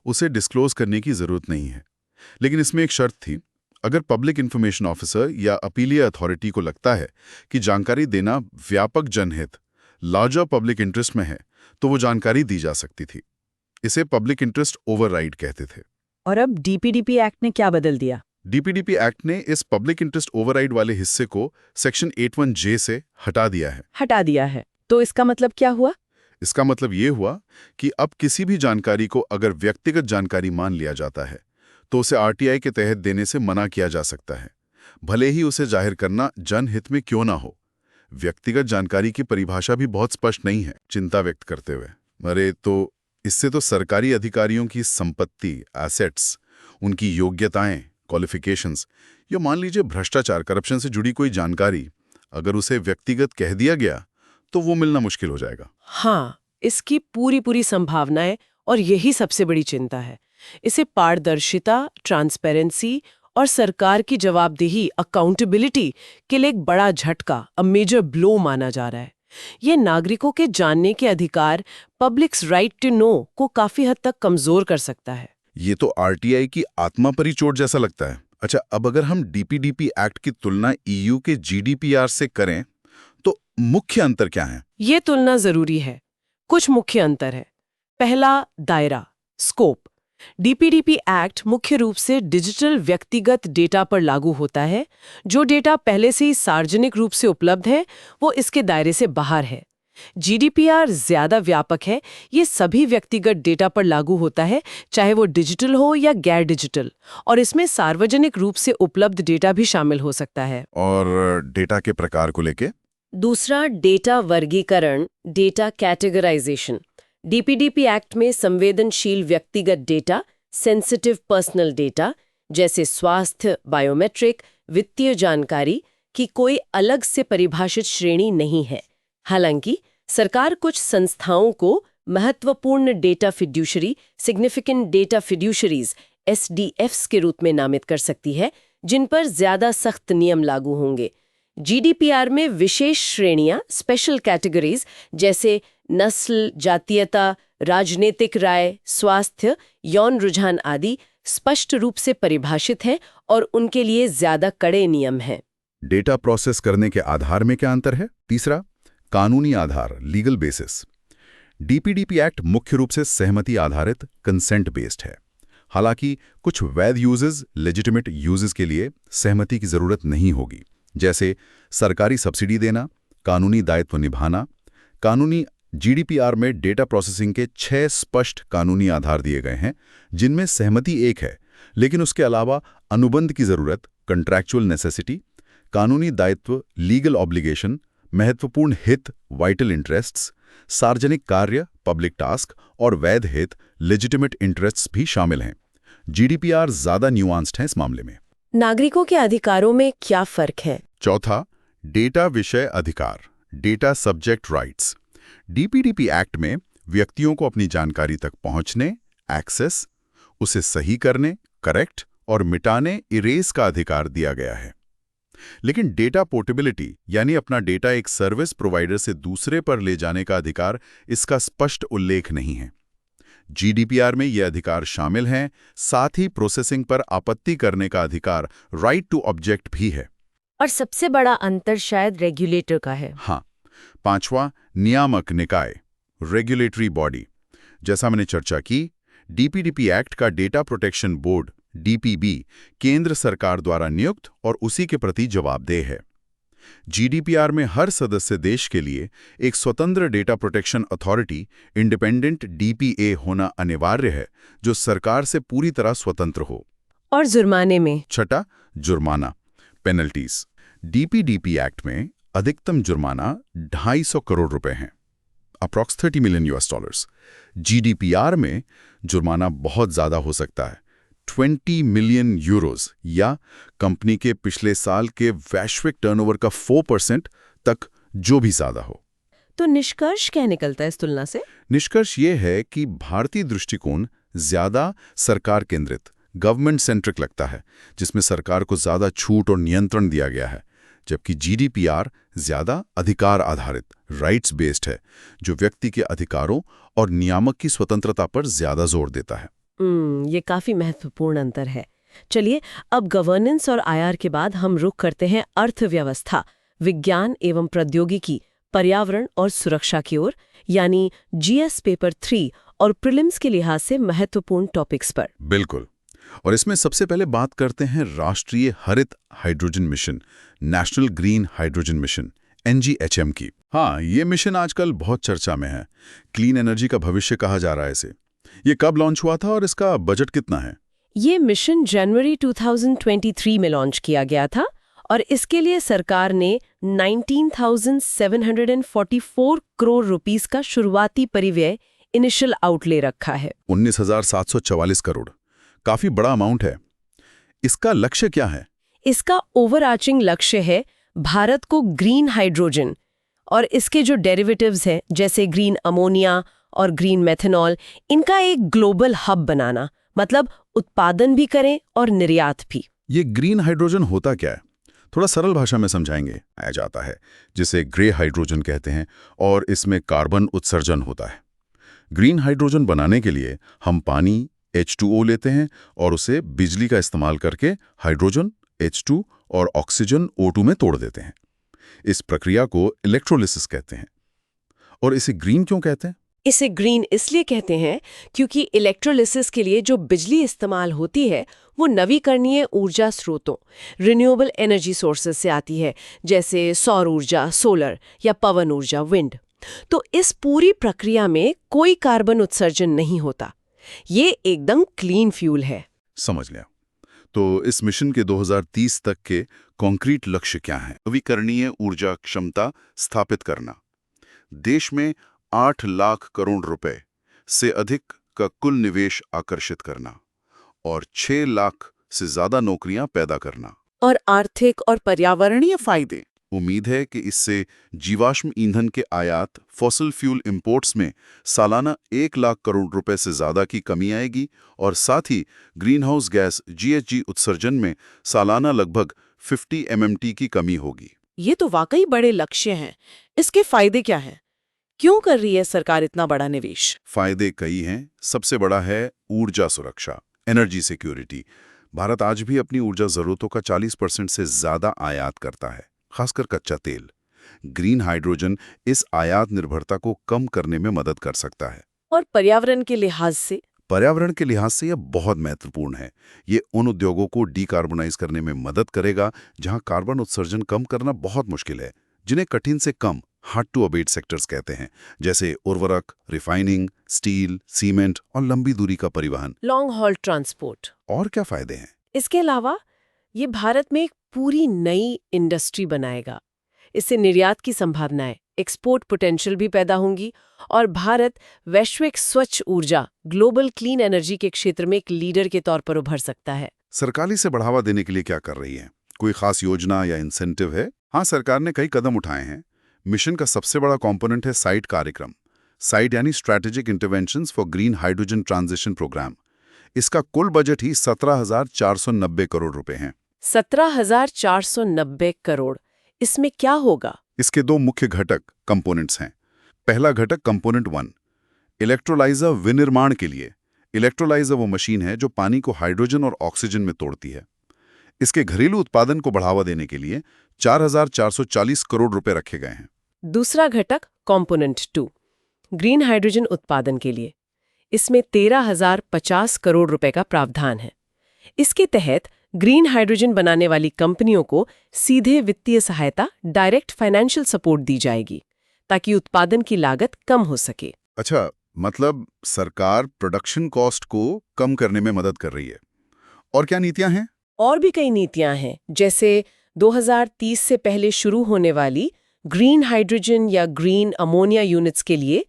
S1: उसे डिस्क्लोज करने की जरूरत नहीं है। लेकिन इसमें एक शर्त थी, अगर पब्लिक इंफॉर्मेशन ऑफिसर या अपीलीय अथॉरिटी को लगता है कि जानकारी देना व्यापक जनहित, लार्जर पब्लिक इंटरेस्ट में है, तो वो जानकारी दी जा सकती थी। इसे पब्लिक इंटरेस्ट ओवरराइड कहते थे।
S2: और अब डीपीडीपी एक्ट ने क्या बदल दिया?
S1: डीपीडीपी एक्ट ने इस पब्लिक इंटरेस्ट ओवरराइड वाले हिस्से को सेक्शन 81(j) से हटा दिया है।
S2: हटा दिया है। तो इसका मतलब क्या हुआ?
S1: इसका मतलब ये हुआ कि अब किसी भी जानकारी को अगर व्यक्तिगत जानकारी मान लिया जाता है तो उसे आरटीआई के तहत देने से मना किया जा सकता है, भले ही उसे जाहिर करना जनहित में क्यों ना हो। व्यक्तिगत जानकारी की परिभाषा भी बहुत स्पष्ट नहीं है। चिंता व्यक्त करते हुए, अरे तो इससे तो सरकारी अधिकारियों की संपत्ति, एसेट्स, उनकी योग्यताएं, क्वालिफिकेशंस या मान लीजिए भ्रष्टाचार, करप्शन से जुड़ी कोई जानकारी अगर उसे व्यक्तिगत कह दिया गया तो वो मिलना मुश्किल हो जाएगा।
S2: हाँ, इसकी पूरी संभावना है और यही सबसे बड़ी चिंता है। इसे पारदर्शिता, ट्रांसपेरेंसी और सरकार की जवाबदेही, अकाउंटेबिलिटी के लिए एक बड़ा झटका, अ मेजर ब्लो माना जा रहा है। ये नागरिकों के जानने के अधिकार, पब्लिक्स राइट टू नो को काफी हद तक कमजोर कर सकता है।
S1: ये तो आरटीआई की आत्मा पर ही चोट जैसा लगता है। अच्छा, अब अगर हम डीपीडीपी एक्ट की तुलना ईयू के जीडीपीआर से करें तो मुख्य अंतर क्या है?
S2: ये तुलना जरूरी है। कुछ मुख्य अंतर है। पहला, दायरा, स्कोप। डीपीडीपी एक्ट मुख्य रूप से डिजिटल व्यक्तिगत डेटा पर लागू होता है। जो डेटा पहले से ही सार्वजनिक रूप से उपलब्ध है वो इसके दायरे से बाहर है। जीडीपीआर ज्यादा व्यापक है, ये सभी व्यक्तिगत डेटा पर लागू होता है, चाहे वो डिजिटल हो या गैर डिजिटल, और इसमें सार्वजनिक रूप से उपलब्ध डेटा भी शामिल हो सकता है।
S1: और डेटा के प्रकार को लेके
S2: दूसरा, डेटा वर्गीकरण, डेटा कैटेगराइजेशन। डीपीडीपी एक्ट में संवेदनशील व्यक्तिगत डेटा, सेंसिटिव पर्सनल डेटा जैसे स्वास्थ्य, बायोमेट्रिक, वित्तीय जानकारी की कोई अलग से परिभाषित श्रेणी नहीं है। हालांकि सरकार कुछ संस्थाओं को महत्वपूर्ण data fiduciary, significant data fiduciaries, SDFs के रूप में नामित कर सकती है, जिन पर ज्यादा सख्त नियम लागू होंगे। जीडीपीआर में विशेष श्रेणियां, स्पेशल कैटेगरीज जैसे नस्ल, जातीयता, राजनीतिक राय, स्वास्थ्य, यौन रुझान आदि स्पष्ट रूप से परिभाषित हैं और उनके लिए ज्यादा कड़े नियम हैं।
S1: डेटा प्रोसेस करने के आधार में क्या अंतर है? तीसरा, कानूनी आधार, लीगल बेसिस। डीपीडीपी एक्ट मुख्य रूप से सहमति आधारित, कंसेंट बेस्ड है। हालांकि कुछ वैध यूजेस, लेजिटिमेट यूजेस के लिए सहमति की जरूरत नहीं होगी, जैसे सरकारी सब्सिडी देना, कानूनी दायित्व निभाना। कानूनी जीडीपीआर में डेटा प्रोसेसिंग के 6 स्पष्ट कानूनी आधार दिए गए हैं, जिनमें सहमति एक है, लेकिन उसके अलावा अनुबंध की जरूरत, कंट्रैक्चुअल नेसेसिटी, कानूनी दायित्व, लीगल ऑब्लिगेशन, महत्वपूर्ण हित, वाइटल इंटरेस्ट्स, सार्वजनिक कार्य, पब्लिक टास्क और वैध हित, लेजिटिमेट इंटरेस्ट्स भी शामिल हैं। जीडीपीआर ज्यादा न्यूआंस्ड है इस मामले में।
S2: नागरिकों के अधिकारों में क्या फर्क है?
S1: चौथा, डेटा विषय अधिकार, data subject rights. DPDP act में व्यक्तियों को अपनी जानकारी तक पहुंचने, एक्सेस, उसे सही करने, करेक्ट और मिटाने, इरेज का अधिकार दिया गया है। लेकिन डेटा पोर्टेबिलिटी यानी अपना डेटा एक सर्विस प्रोवाइडर से दूसरे पर ले जाने का अधिकार, इसका स्पष्ट उल्लेख नहीं है। जीडीपीआर में ये अधिकार शामिल हैं, साथ ही प्रोसेसिंग पर आपत्ति करने का अधिकार, राइट टू ऑब्जेक्ट भी है।
S2: और सबसे बड़ा अंतर शायद रेगुलेटर का है।
S1: हाँ। पांचवा, नियामक निकाय, रेगुलेटरी बॉडी। जैसा मैंने चर्चा की, डीपीडीपी एक्ट का डेटा प्रोटेक्शन बोर्ड, डीपीबी, केंद्र सरकार द्वारा नियुक्त और उसी के प्रति जवाबदेह है। जीडीपीआर में हर सदस्य देश के लिए एक स्वतंत्र data protection authority, independent DPA होना अनिवार्य है, जो सरकार से पूरी तरह स्वतंत्र हो।
S2: और जुर्माने में?
S1: छठा, जुर्माना, पेनल्टीज। डीपीडीपी एक्ट में अधिकतम जुर्माना 250 करोड़ रुपए हैं, अप्रॉक्स $30 मिलियन। जीडीपीआर में जुर्माना बहुत ज्यादा हो सकता है, 20 मिलियन यूरोज या कंपनी के पिछले साल के वैश्विक टर्नओवर का 4% तक, जो भी ज्यादा हो।
S2: तो निष्कर्ष क्या निकलता है इस तुलना से?
S1: निष्कर्ष ये है कि भारतीय दृष्टिकोण ज्यादा सरकार केंद्रित, गवर्नमेंट सेंट्रिक लगता है, जिसमें सरकार को ज्यादा छूट और नियंत्रण दिया गया है, जबकि जीडीपीआर ज्यादा अधिकार आधारित, राइट्स बेस्ड है, जो व्यक्ति के अधिकारों और नियामक की स्वतंत्रता पर ज्यादा जोर देता है।
S2: ये काफी महत्वपूर्ण अंतर है। चलिए, अब गवर्नेंस और आईआर के बाद हम रुख करते हैं अर्थव्यवस्था, विज्ञान एवं प्रौद्योगिकी, पर्यावरण और सुरक्षा की ओर, यानी जीएस पेपर 3 और प्रीलिम्स के लिहाज से महत्वपूर्ण टॉपिक्स पर।
S1: बिल्कुल। और इसमें सबसे पहले बात करते हैं राष्ट्रीय हरित hydrogen mission, national green hydrogen mission, NGHM की। हाँ, ये मिशन आजकल बहुत चर्चा में है। क्लीन एनर्जी का भविष्य कहा जा रहा है इसे। ये कब लॉन्च हुआ था और इसका बजट कितना है?
S2: ये मिशन जनवरी 2023 में लॉन्च किया गया था और इसके लिए सरकार ने 19,744 करोड़ रुपीस का शुरुआती परिव्यय, इनिशियल आउटले रखा है।
S1: 19,744 करोड़, काफी बड़ा अमाउंट है। इसका लक्ष्य क्या है?
S2: इसका ओवरआर्चिंग लक्ष्य है भारत को ग्रीन हाइड्रोजन और इसके जो डेरिवेटिव्स हैं, जैसे ग्रीन अमोनिया और ग्रीन मेथनॉल, इनका एक ग्लोबल हब बनाना, मतलब उत्पादन भी करें और निर्यात भी।
S1: ये ग्रीन हाइड्रोजन होता क्या है? थोड़ा सरल भाषा में समझाएंगे। आया जाता है जिसे ग्रे हाइड्रोजन कहते हैं और इसमें कार्बन उत्सर्जन होता है। ग्रीन हाइड्रोजन बनाने के लिए हम पानी H2O लेते हैं और उसे बिजली का इस्तेमाल करके हाइड्रोजन H2 और ऑक्सीजन O2 में तोड़ देते हैं। इस प्रक्रिया को इलेक्ट्रोलिसिस कहते हैं। और इसे ग्रीन क्यों कहते हैं?
S2: इसे ग्रीन इसलिए कहते हैं क्योंकि इलेक्ट्रोलिसिस के लिए जो बिजली इस्तेमाल होती है वो नवीकरणीय ऊर्जा स्रोतों, रिन्यूएबल एनर्जी सोर्सेज से आती है, जैसे सौर ऊर्जा, सोलर या पवन ऊर्जा, विंड। तो इस पूरी प्रक्रिया में कोई कार्बन उत्सर्जन नहीं होता। ये एकदम क्लीन फ्यूल है।
S1: समझ लिया। तो इस मिशन के 2030 तक के कॉन्क्रीट लक्ष्य क्या हैं? नवीकरणीय ऊर्जा क्षमता स्थापित करना, देश में 8 लाख करोड़ रुपए से अधिक का कुल निवेश आकर्षित करना और 6 लाख से ज्यादा नौकरियां पैदा करना।
S3: और आर्थिक और पर्यावरणीय फायदे।
S1: उम्मीद है कि इससे जीवाश्म ईंधन के आयात फॉसिल फ्यूल इंपोर्ट्स में सालाना 1 लाख करोड़ रुपए से ज्यादा की कमी आएगी और साथ ही ग्रीन हाउस गैस GHG उत्सर्जन में सालाना लगभग 50 MMT की कमी होगी।
S3: ये तो वाकई बड़े लक्ष्य हैं। इसके फायदे क्या हैं? क्यों कर रही है सरकार इतना बड़ा निवेश?
S1: फायदे कई हैं। सबसे बड़ा है ऊर्जा सुरक्षा, एनर्जी सिक्योरिटी। भारत आज भी अपनी ऊर्जा जरूरतों का 40% से ज्यादा आयात करता है, खासकर कच्चा तेल। ग्रीन हाइड्रोजन इस आयात निर्भरता को कम करने में मदद कर सकता है।
S3: और पर्यावरण के लिहाज से?
S1: पर्यावरण के लिहाज से यह बहुत महत्वपूर्ण है। ये उन उद्योगों को डीकार्बोनाइज करने में मदद करेगा जहां कार्बन उत्सर्जन कम करना बहुत मुश्किल है, जिन्हें कठिन से कम हार्ड टू अबेट सेक्टर्स कहते हैं, जैसे उर्वरक, रिफाइनिंग, स्टील, सीमेंट और लंबी दूरी का परिवहन।
S3: Long haul transport.
S1: और क्या फायदे हैं?
S2: इसके अलावा ये भारत में एक पूरी नई इंडस्ट्री बनाएगा। इससे निर्यात की संभावनाएं, एक्सपोर्ट पोटेंशियल भी पैदा होंगी और भारत वैश्विक स्वच्छ ऊर्जा, ग्लोबल क्लीन एनर्जी के क्षेत्र में एक लीडर के तौर पर उभर सकता है।
S1: सरकार इसे बढ़ावा देने के लिए क्या कर रही है? कोई खास योजना या इंसेंटिव है? हाँ, सरकार ने कई कदम उठाए हैं। मिशन का सबसे बड़ा कंपोनेंट है साइट कार्यक्रम। साइट यानी strategic interventions for green hydrogen transition programme. इसका कुल बजट ही 17,490 करोड़ रुपए हैं।
S2: 17,490 करोड़। इसमें क्या होगा?
S1: इसके 2 मुख्य घटक कंपोनेंट्स हैं। पहला घटक कंपोनेंट 1, इलेक्ट्रोलाइजर विनिर्माण के लिए। इलेक्ट्रोलाइजर वो मशीन है जो पानी को हाइड्रोजन और ऑक्सीजन में तोड़ती है। इसके घरेलू उत्पादन को बढ़ावा देने के लिए 4,440 करोड़ रुपए रखे गए हैं।
S2: दूसरा घटक कंपोनेंट 2, ग्रीन हाइड्रोजन उत्पादन के लिए। इसमें 13,050 करोड़ रुपए का प्रावधान है। इसके तहत ग्रीन हाइड्रोजन बनाने वाली कंपनियों को सीधे वित्तीय सहायता, डायरेक्ट फाइनेंशियल सपोर्ट दी जाएगी, ताकि उत्पादन की लागत कम हो सके।
S1: अच्छा, मतलब सरकार प्रोडक्शन कॉस्ट को कम करने में मदद कर रही है। और क्या नीतियां हैं?
S2: और भी कई नीतियां हैं, जैसे 2030 से पहले शुरू होने वाली ग्रीन हाइड्रोजन या ग्रीन अमोनिया यूनिट्स के लिए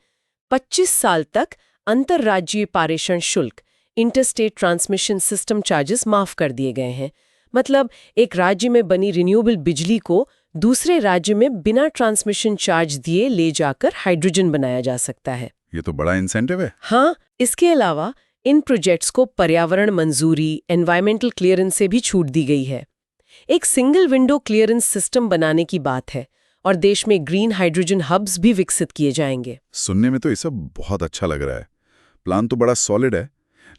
S2: 25 साल तक अंतर्राज्यीय पारेषण शुल्क, इंटरस्टेट ट्रांसमिशन सिस्टम चार्जेस माफ कर दिए गए हैं। मतलब एक राज्य में बनी रिन्यूएबल बिजली को दूसरे राज्य में बिना ट्रांसमिशन चार्ज दिए ले जाकर हाइड्रोजन बनाया जा सकता है।
S1: ये तो बड़ा इंसेंटिव है।
S2: हाँ, इसके अलावा इन प्रोजेक्ट्स को पर्यावरण मंजूरी, एनवायरमेंटल क्लियरेंस से भी छूट दी गई है। एक सिंगल विंडो क्लियरेंस सिस्टम बनाने की बात है और देश में ग्रीन हाइड्रोजन हब्स भी विकसित किए जाएंगे।
S1: सुनने में तो ये सब बहुत अच्छा लग रहा है। प्लान तो बड़ा सॉलिड है,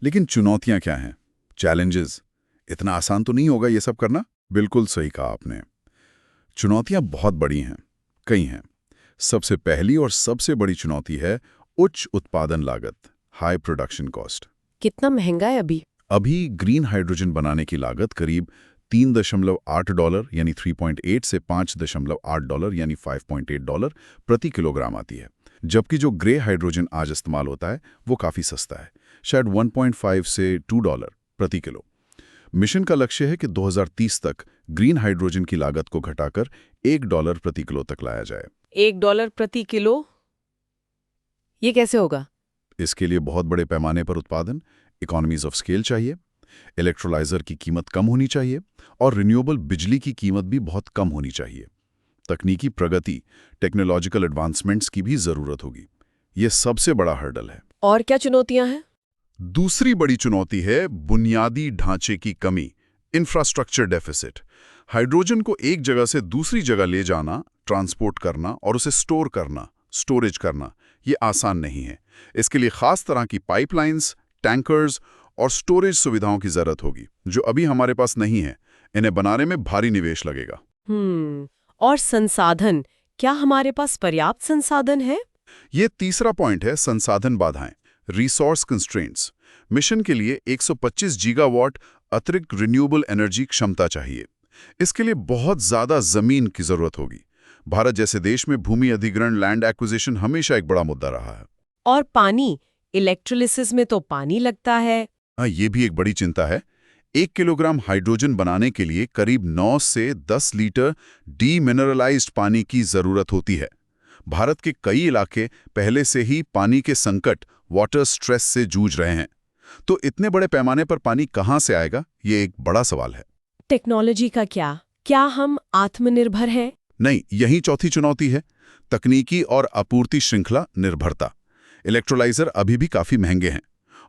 S1: लेकिन चुनौतियां क्या हैं? चैलेंजेस? इतना आसान तो नहीं होगा ये सब करना। बिल्कुल सही कहा आपने। चुनौतियां बहुत बड़ी हैं, कई हैं। सबसे पहली और सबसे बड़ी चुनौती है उच्च उत्पादन लागत, हाई प्रोडक्शन कॉस्ट।
S2: कितना महंगा है अभी?
S1: अभी ग्रीन हाइड्रोजन बनाने की लागत करीब $3.8 यानी 3.8 से $5.8 यानी $5.8 प्रति किलोग्राम आती है, जबकि जो ग्रे हाइड्रोजन आज इस्तेमाल होता है वो काफ़ी सस्ता है, शायद $1.5 से $2 प्रति किलो। मिशन का लक्ष्य है कि 2030 तक ग्रीन हाइड्रोजन की लागत को घटाकर $1 प्रति किलो तक लाया जाए।
S2: $1 प्रति किलो? ये कैसे होगा?
S1: इसके लिए बहुत बड़े पैमाने पर उत्पादन, इकोनॉमीज ऑफ स्केल चाहिए, इलेक्ट्रोलाइजर की कीमत कम होनी चाहिए और रिन्यूएबल बिजली की कीमत भी बहुत कम होनी चाहिए। तकनीकी प्रगति, टेक्नोलॉजिकल एडवांसमेंट्स की भी जरूरत होगी। ये सबसे बड़ा हर्डल है।
S2: और क्या चुनौतियां हैं?
S1: दूसरी बड़ी चुनौती है बुनियादी ढांचे की कमी, इंफ्रास्ट्रक्चर डेफिसिट। हाइड्रोजन को एक जगह से दूसरी जगह ले जाना, ट्रांसपोर्ट करना और उसे स्टोर करना, स्टोरेज करना, ये आसान नहीं है। इसके लिए खास तरह की पाइपलाइंस, टैंकर्स और स्टोरेज सुविधाओं की जरूरत होगी, जो अभी हमारे पास नहीं है। इन्हें बनाने में भारी निवेश लगेगा।
S2: और संसाधन, क्या हमारे पास पर्याप्त संसाधन है?
S1: ये तीसरा पॉइंट है, संसाधन बाधाएं, रिसोर्स कंस्ट्रेंट्स। मिशन के लिए 125 गीगावाट अतिरिक्त रिन्यूएबल एनर्जी क्षमता चाहिए। इसके लिए बहुत ज्यादा जमीन की जरूरत होगी। भारत जैसे देश में भूमि अधिग्रहण, लैंड एक्विजिशन हमेशा एक बड़ा मुद्दा रहा है।
S3: और पानी, इलेक्ट्रोलिसिस में तो पानी लगता है।
S1: हाँ, ये भी एक बड़ी चिंता है। 1 किलोग्राम हाइड्रोजन बनाने के लिए करीब 9 से 10 लीटर डीमिनरलाइज्ड पानी की जरूरत होती है। भारत के कई इलाके पहले से ही पानी के संकट, वाटर स्ट्रेस से जूझ रहे हैं। तो इतने बड़े पैमाने पर पानी कहाँ से आएगा, ये एक बड़ा सवाल है।
S3: टेक्नोलॉजी का क्या हम आत्मनिर्भर हैं?
S1: नहीं, यही चौथी चुनौती है, तकनीकी और आपूर्ति श्रृंखला निर्भरता। इलेक्ट्रोलाइजर अभी भी काफी महंगे हैं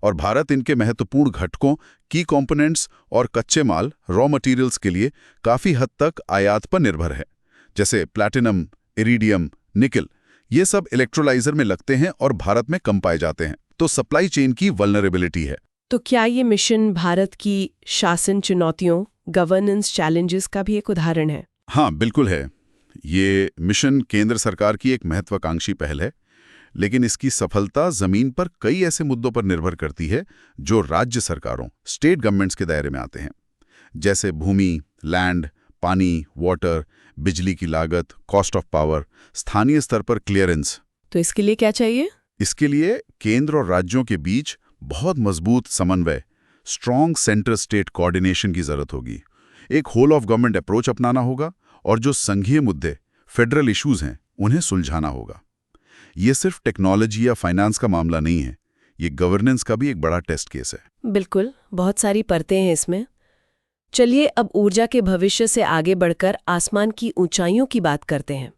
S1: और भारत इनके महत्वपूर्ण घटकों, की कंपोनेंट्स और कच्चे माल, रॉ मटेरियल्स के लिए काफी हद तक आयात पर निर्भर है। जैसे प्लैटिनम, इरिडियम, निकल, ये सब इलेक्ट्रोलाइजर में लगते हैं और भारत में कम पाए जाते हैं। तो सप्लाई चेन की वल्नरेबिलिटी है।
S3: तो क्या ये मिशन भारत की शासन चुनौतियों, गवर्नेंस चैलेंजेस का भी एक उदाहरण है?
S1: हाँ, बिल्कुल है। ये मिशन केंद्र सरकार की एक महत्वाकांक्षी पहल है, लेकिन इसकी सफलता जमीन पर कई ऐसे मुद्दों पर निर्भर करती है जो राज्य सरकारों, स्टेट गवर्नमेंट्स के दायरे में आते हैं। जैसे भूमि, लैंड, पानी, वाटर, बिजली की लागत, कॉस्ट ऑफ पावर, स्थानीय स्तर पर क्लियरेंस।
S3: तो इसके लिए क्या चाहिए?
S1: इसके लिए केंद्र और राज्यों के बीच बहुत मजबूत समन्वय, स्ट्रॉन्ग सेंटर स्टेट कोऑर्डिनेशन की जरूरत होगी। एक होल ऑफ गवर्नमेंट अप्रोच अपनाना होगा और जो संघीय मुद्दे, फेडरल इश्यूज हैं, उन्हें सुलझाना होगा। ये सिर्फ टेक्नोलॉजी या फाइनेंस का मामला नहीं है, ये गवर्नेंस का भी एक बड़ा टेस्ट केस है।
S3: बिल्कुल, बहुत सारी परतें हैं इसमें। चलिए अब ऊर्जा के भविष्य से आगे बढ़कर आसमान की ऊंचाइयों की बात करते हैं।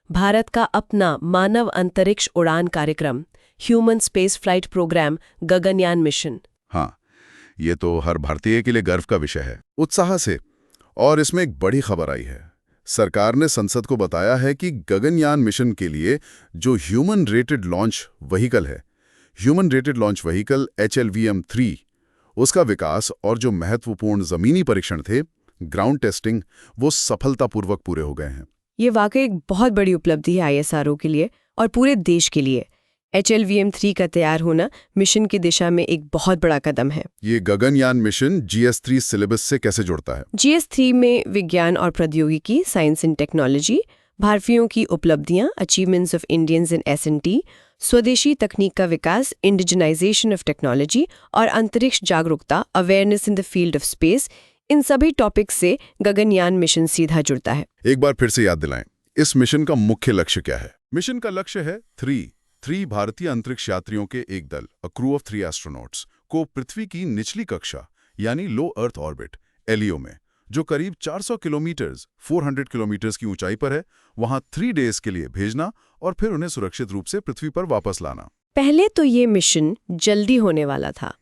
S3: भारत का अपना मानव अंतरिक्ष उड़ान कार्यक्रम, human space flight programme, Gaganyaan mission.
S1: हाँ, ये तो हर भारतीय के लिए गर्व का विषय है, उत्साह से। और इसमें एक बड़ी खबर आई है। सरकार ने संसद को बताया है कि गगनयान मिशन के लिए जो ह्यूमन रेटेड लॉन्च व्हीकल है, human rated launch vehicle HLVM-3, उसका विकास और जो महत्वपूर्ण जमीनी परीक्षण थे, ग्राउंड टेस्टिंग, वो सफलतापूर्वक पूरे हो गए हैं।
S2: ये वाकई एक बहुत बड़ी उपलब्धि है ISRO के लिए और पूरे देश के लिए। HLVM-3 का तैयार होना मिशन की दिशा में एक बहुत बड़ा कदम है।
S1: ये गगनयान मिशन GS3 सिलेबस से कैसे जुड़ता है?
S2: GS3 में विज्ञान और प्रौद्योगिकी, साइंस एंड टेक्नोलॉजी, भारतीयों की उपलब्धियां, achievements of Indians in S&T, स्वदेशी तकनीक का विकास, इंडिजिनाइजेशन ऑफ टेक्नोलॉजी और अंतरिक्ष जागरूकता, awareness in the field of space, इन सभी टॉपिक्स से गगनयान मिशन सीधा जुड़ता है।
S1: एक बार फिर से याद दिलाएं, इस मिशन का मुख्य लक्ष्य क्या है? मिशन का लक्ष्य है 3 भारतीय अंतरिक्ष यात्रियों के एक दल, अ क्रू ऑफ 3 एस्ट्रोनॉट्स, को पृथ्वी की निचली कक्षा यानी लो अर्थ ऑर्बिट, LEO में, जो करीब 400 किलोमीटर 400 किलोमीटर की ऊंचाई पर है, वहां 3 डेज के लिए भेजना और फिर उन्हें सुरक्षित रूप से पृथ्वी पर वापस लाना।
S2: पहले तो ये मिशन जल्दी होने वाला था,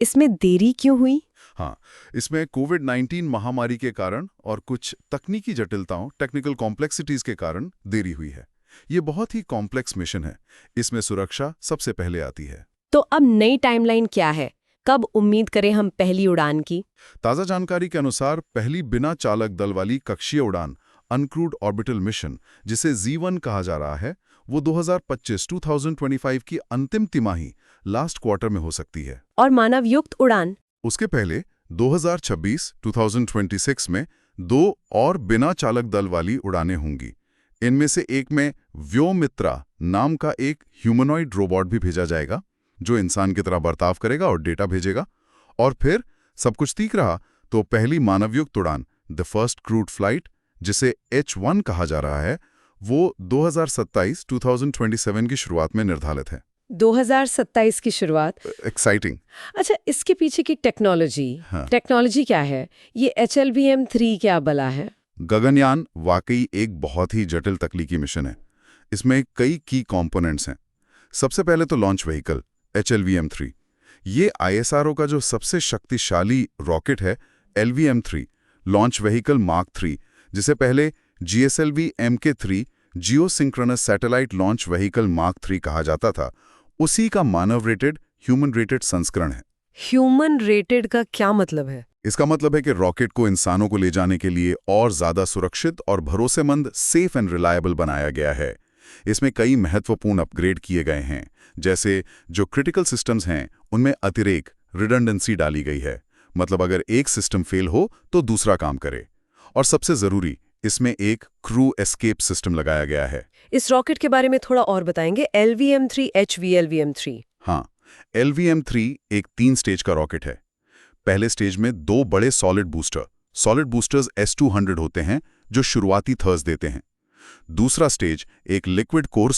S2: इसमें देरी क्यों हुई?
S1: हाँ, इसमें कोविड-19 महामारी के कारण और कुछ तकनीकी जटिलताओं, टेक्निकल कॉम्प्लेक्सिटीज के कारण देरी हुई है। ये बहुत ही कॉम्प्लेक्स मिशन है, इसमें सुरक्षा सबसे पहले आती है।
S2: तो अब नई टाइमलाइन क्या है? कब उम्मीद करें हम पहली उड़ान की?
S1: ताज़ा जानकारी के अनुसार पहली बिना चालक दल वाली कक्षीय उड़ान, अनक्रूड ऑर्बिटल मिशन, जिसे Z1 कहा जा रहा है, वो 2025 की अंतिम तिमाही, लास्ट क्वार्टर में हो सकती है।
S2: और मानवयुक्त उड़ान?
S1: उसके पहले 2026 में 2 और बिना चालक दल वाली उड़ानें होंगी। इनमें से एक में व्योमित्रा नाम का एक ह्यूमनॉइड रोबोट भी भेजा जाएगा, जो इंसान की तरह बर्ताव करेगा और डेटा भेजेगा। और फिर सब कुछ ठीक रहा तो पहली मानवयुक्त उड़ान, द फर्स्ट क्रूड फ्लाइट, जिसे H1 कहा जा रहा है, वो 2027 की शुरुआत में निर्धारित है।
S2: 2027 की शुरुआत?
S1: एक्साइटिंग।
S2: अच्छा, इसके पीछे की टेक्नोलॉजी क्या है? ये HLVM-3 क्या बला है?
S1: गगनयान वाकई एक बहुत ही जटिल तकनीकी मिशन है। इसमें कई की कंपोनेंट्स हैं। सबसे पहले तो लॉन्च व्हीकल HLVM-3। ये ISRO का जो सबसे शक्तिशाली रॉकेट है, LVM-3 लॉन्च व्हीकल मार्क 3, जिसे पहले GSLV Mk3 geosynchronous satellite launch vehicle mark 3 कहा जाता था, उसी का मानव रेटेड, ह्यूमन रेटेड संस्करण है।
S2: ह्यूमन रेटेड का क्या मतलब है?
S1: इसका मतलब है कि रॉकेट को इंसानों को ले जाने के लिए और ज्यादा सुरक्षित और भरोसेमंद, सेफ एंड रिलायबल बनाया गया है। इसमें कई महत्वपूर्ण अपग्रेड किए गए हैं, जैसे जो क्रिटिकल सिस्टम्स हैं उनमें अतिरेक, रिडंडेंसी डाली गई है, मतलब अगर एक सिस्टम फेल हो तो दूसरा काम करे। और सबसे जरूरी, इसमें एक क्रू एस्केप सिस्टम लगाया गया है।
S2: इस रॉकेट के बारे में थोड़ा और बताएंगे, LVM-3 HVLVM-3।
S1: हाँ, LVM-3 एक 3 स्टेज का रॉकेट है। पहले स्टेज में 2 बड़े सॉलिड बूस्टर्स S-200 होते हैं जो शुरुआती थर्स देते हैं। दूसरा स्टेज एक लिक्विड कोर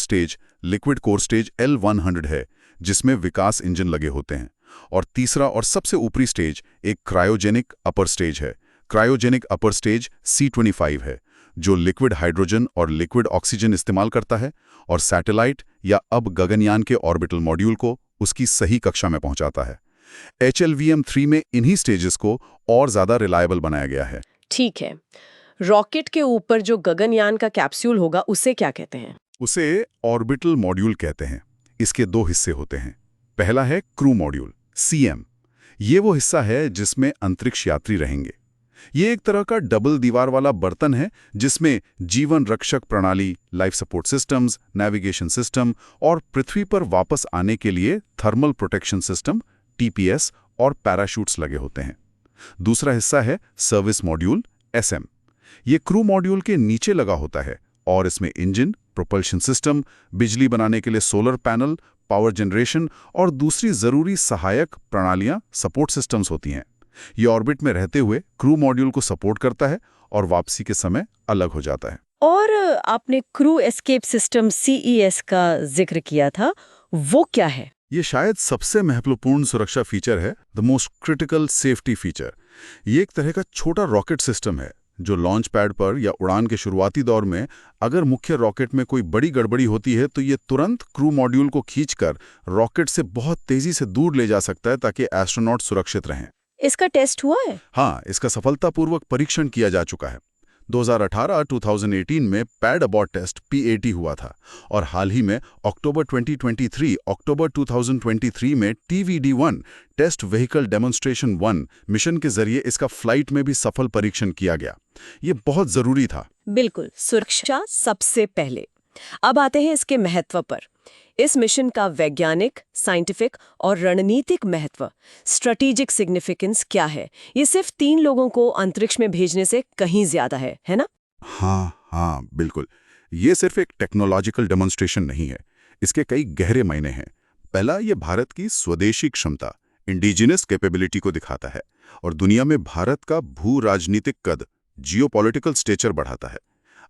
S1: स्टेज L-100 है जिसमें विकास इंजन लगे होते हैं। और तीसरा और सबसे ऊपरी स्टेज एक क्रायोजेनिक अपर स्टेज है। क्रायोजेनिक अपर स्टेज C-25 है जो लिक्विड हाइड्रोजन और लिक्विड ऑक्सीजन इस्तेमाल करता है और सैटेलाइट या अब गगनयान के ऑर्बिटल मॉड्यूल को उसकी सही कक्षा में पहुंचाता है। HLVM-3 में इन्हीं स्टेजेस को और ज्यादा रिलायबल बनाया गया है।
S2: ठीक है। रॉकेट के ऊपर जो गगनयान का कैप्सूल होगा उसे क्या कहते हैं?
S1: उसे ऑर्बिटल मॉड्यूल कहते हैं। इसके 2 हिस्से होते हैं। पहला है क्रू मॉड्यूल CM। ये वो हिस्सा है जिसमें अंतरिक्ष यात्री रहेंगे। ये एक तरह का डबल दीवार वाला बर्तन है जिसमें जीवन रक्षक प्रणाली, life support systems, navigation system और पृथ्वी पर वापस आने के लिए थर्मल प्रोटेक्शन सिस्टम TPS और पैराशूट्स लगे होते हैं। दूसरा हिस्सा है सर्विस मॉड्यूल SM। ये क्रू मॉड्यूल के नीचे लगा होता है और इसमें इंजन, प्रोपल्शन सिस्टम, बिजली बनाने के लिए सोलर पैनल, पावर जनरेशन और दूसरी जरूरी सहायक प्रणालियां, सपोर्ट सिस्टम्स होती हैं। ये ऑर्बिट में रहते हुए क्रू मॉड्यूल को सपोर्ट करता है और वापसी के समय अलग हो जाता है।
S2: और आपने क्रू एस्केप सिस्टम CES का जिक्र किया था, वो क्या है?
S1: ये शायद सबसे महत्वपूर्ण सुरक्षा फीचर है, the most critical safety feature. ये एक तरह का छोटा रॉकेट सिस्टम है जो लॉन्च पैड पर या उड़ान के शुरुआती दौर में अगर मुख्य रॉकेट में कोई बड़ी गड़बड़ी होती है तो ये तुरंत क्रू मॉड्यूल को खींचकर रॉकेट से बहुत तेजी से दूर ले जा सकता है ताकि एस्ट्रोनॉट सुरक्षित रहें।
S2: इसका टेस्ट हुआ है?
S1: हाँ, इसका सफलतापूर्वक परीक्षण किया जा चुका है। 2018-2018 में पैड अबॉर्ट टेस्ट PAT हुआ था और हाल ही में अक्टूबर 2023 में TVD-1 test vehicle demonstration 1 mission के जरिए इसका फ्लाइट में भी सफल परीक्षण किया गया। ये बहुत जरूरी था।
S2: बिल्कुल, सुरक्षा सबसे पहले। अब आते हैं इसके महत्व पर। इस मिशन का वैज्ञानिक, साइंटिफिक और रणनीतिक महत्व, स्ट्रेटेजिक सिग्निफिकेंस क्या है? ये सिर्फ 3 लोगों को अंतरिक्ष में भेजने से कहीं ज्यादा है ना?
S1: हाँ, बिल्कुल। ये सिर्फ एक टेक्नोलॉजिकल डेमोन्स्ट्रेशन नहीं है, इसके कई गहरे मायने हैं। पहला, ये भारत की स्वदेशी क्षमता, इंडिजिनस कैपेबिलिटी को दिखाता है और दुनिया में भारत का भू राजनीतिक कद, जियोपॉलिटिकल स्टेचर बढ़ाता है।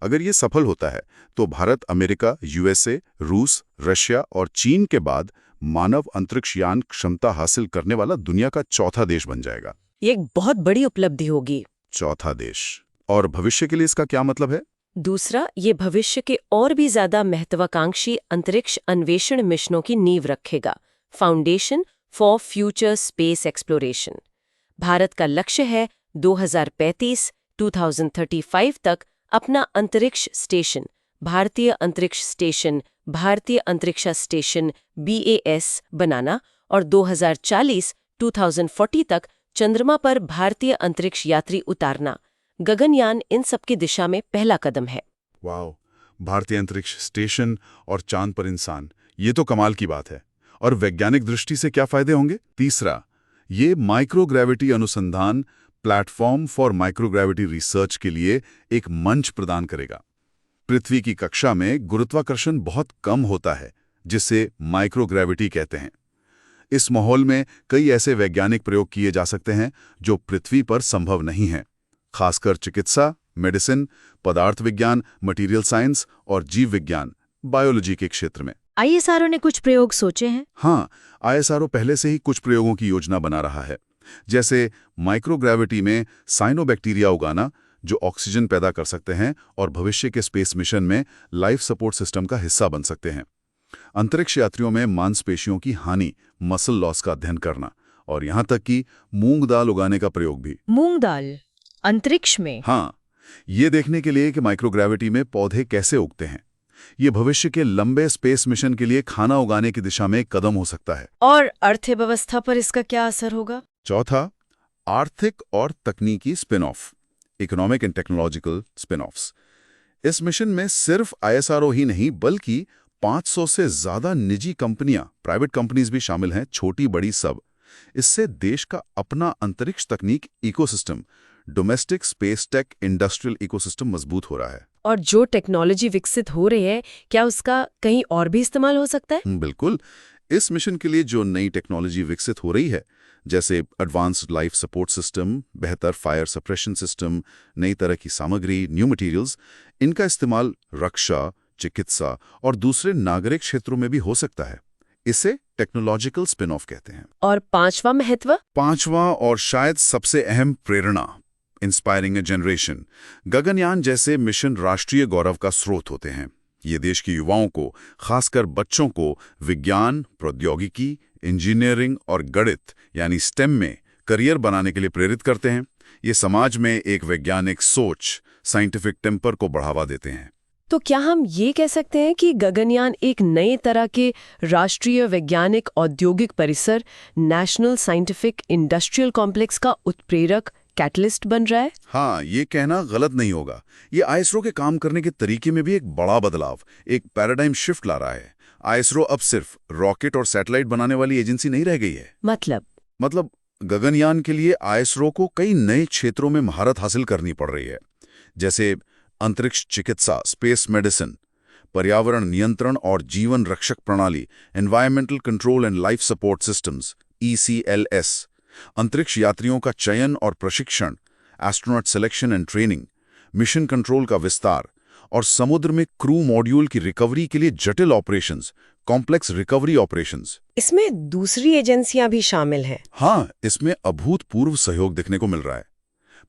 S1: अगर ये सफल होता है तो भारत अमेरिका, USA, रूस, रशिया और चीन के बाद मानव अंतरिक्ष यान क्षमता हासिल करने वाला दुनिया का चौथा देश बन जाएगा।
S2: ये एक बहुत बड़ी उपलब्धि होगी।
S1: चौथा देश। और भविष्य के लिए इसका क्या मतलब है?
S2: दूसरा, ये भविष्य के और भी ज्यादा महत्वाकांक्षी अंतरिक्ष अन्वेषण मिशनों की नींव रखेगा। Foundation for future space exploration. Bharat का लक्ष्य है 2035 तक अपना अंतरिक्ष स्टेशन, भारतीय अंतरिक्ष स्टेशन, भारतीय अंतरिक्ष स्टेशन BAS बनाना और 2040 तक चंद्रमा पर भारतीय अंतरिक्ष यात्री उतारना। गगनयान इन सब की दिशा में पहला कदम है।
S1: वाओ, भारतीय अंतरिक्ष स्टेशन और चांद पर इंसान, ये तो कमाल की बात है। और वैज्ञानिक दृष्टि से क्या फायदे होंगे? तीसरा, ये माइक्रोग्रेविटी अनुसंधान, प्लेटफॉर्म फॉर माइक्रोग्रेविटी रिसर्च के लिए एक मंच प्रदान करेगा। पृथ्वी की कक्षा में गुरुत्वाकर्षण बहुत कम होता है, जिसे माइक्रोग्रेविटी कहते हैं। इस माहौल में कई ऐसे वैज्ञानिक प्रयोग किए जा सकते हैं जो पृथ्वी पर संभव नहीं हैं, खासकर चिकित्सा, मेडिसिन, पदार्थ विज्ञान, मटेरियल साइंस और जीव विज्ञान, बायोलॉजी के क्षेत्र में।
S2: ISRO ने कुछ प्रयोग सोचे हैं?
S1: हाँ, ISRO पहले से ही कुछ प्रयोगों की योजना बना रहा है, जैसे माइक्रोग्रेविटी में साइनोबैक्टीरिया उगाना जो ऑक्सीजन पैदा कर सकते हैं और भविष्य के स्पेस मिशन में लाइफ सपोर्ट सिस्टम का हिस्सा बन सकते हैं। अंतरिक्ष यात्रियों में मांसपेशियों की हानि, मसल लॉस का अध्ययन करना और यहाँ तक कि मूंग दाल उगाने का प्रयोग भी।
S2: मूंग दाल अंतरिक्ष में?
S1: हाँ, ये देखने के लिए कि माइक्रोग्रेविटी में पौधे कैसे उगते हैं। ये भविष्य के लंबे स्पेस मिशन के लिए खाना उगाने की दिशा में एक कदम हो सकता है।
S2: और अर्थव्यवस्था पर इसका क्या असर होगा?
S1: चौथा, आर्थिक और तकनीकी spin off, economic and technological spin offs. इस मिशन में सिर्फ ISRO ही नहीं बल्कि 500 से ज्यादा निजी कंपनियां, प्राइवेट कंपनीज भी शामिल हैं, छोटी बड़ी सब। इससे देश का अपना अंतरिक्ष तकनीक ecosystem domestic space tech industrial ecosystem मजबूत हो रहा है।
S3: और जो टेक्नोलॉजी विकसित हो रही है, क्या उसका कहीं और भी इस्तेमाल हो सकता है?
S1: बिल्कुल। इस मिशन के लिए जो नई टेक्नोलॉजी विकसित हो रही है, जैसे एडवांस्ड लाइफ सपोर्ट सिस्टम, बेहतर फायर सप्रेशन सिस्टम, नई तरह की सामग्री, न्यू मटेरियल्स, इनका इस्तेमाल रक्षा, चिकित्सा और दूसरे नागरिक क्षेत्रों में भी हो सकता है। इसे टेक्नोलॉजिकल स्पिन ऑफ कहते हैं।
S3: और पांचवा महत्व?
S1: पांचवा और शायद सबसे अहम, प्रेरणा, इंस्पायरिंग ए जनरेशन। गगनयान जैसे मिशन राष्ट्रीय गौरव का स्रोत होते हैं। ये देश के युवाओं को, खासकर बच्चों को, विज्ञान, प्रौद्योगिकी, इंजीनियरिंग और गणित यानी स्टेम में करियर बनाने के लिए प्रेरित करते हैं। ये समाज में एक वैज्ञानिक सोच, साइंटिफिक टेम्पर को बढ़ावा देते हैं।
S3: तो क्या हम ये कह सकते हैं कि गगनयान एक नए तरह के राष्ट्रीय वैज्ञानिक औद्योगिक परिसर, नेशनल साइंटिफिक इंडस्ट्रियल कॉम्प्लेक्स का उत्प्रेरक, कैटलिस्ट बन रहा है?
S1: हाँ, ये कहना गलत नहीं होगा। ये आईएसआरओ के काम करने के तरीके में भी एक बड़ा बदलाव, एक पैराडाइम शिफ्ट ला रहा है। आईएसआरओ अब सिर्फ रॉकेट और सैटेलाइट बनाने वाली एजेंसी नहीं रह गई है।
S3: मतलब
S1: गगनयान के लिए आईएसआरओ को कई नए क्षेत्रों में महारत हासिल करनी पड़ रही है, जैसे अंतरिक्ष चिकित्सा, स्पेस मेडिसिन, पर्यावरण नियंत्रण और जीवन रक्षक प्रणाली, environmental control and life support systems, ECLS, अंतरिक्ष यात्रियों का चयन और प्रशिक्षण, astronaut selection and training, mission control का विस्तार और समुद्र में क्रू मॉड्यूल की रिकवरी के लिए जटिल ऑपरेशंस, कॉम्प्लेक्स रिकवरी ऑपरेशंस।
S2: इसमें दूसरी एजेंसियां भी शामिल हैं।
S1: हाँ, इसमें अभूतपूर्व सहयोग देखने को मिल रहा है।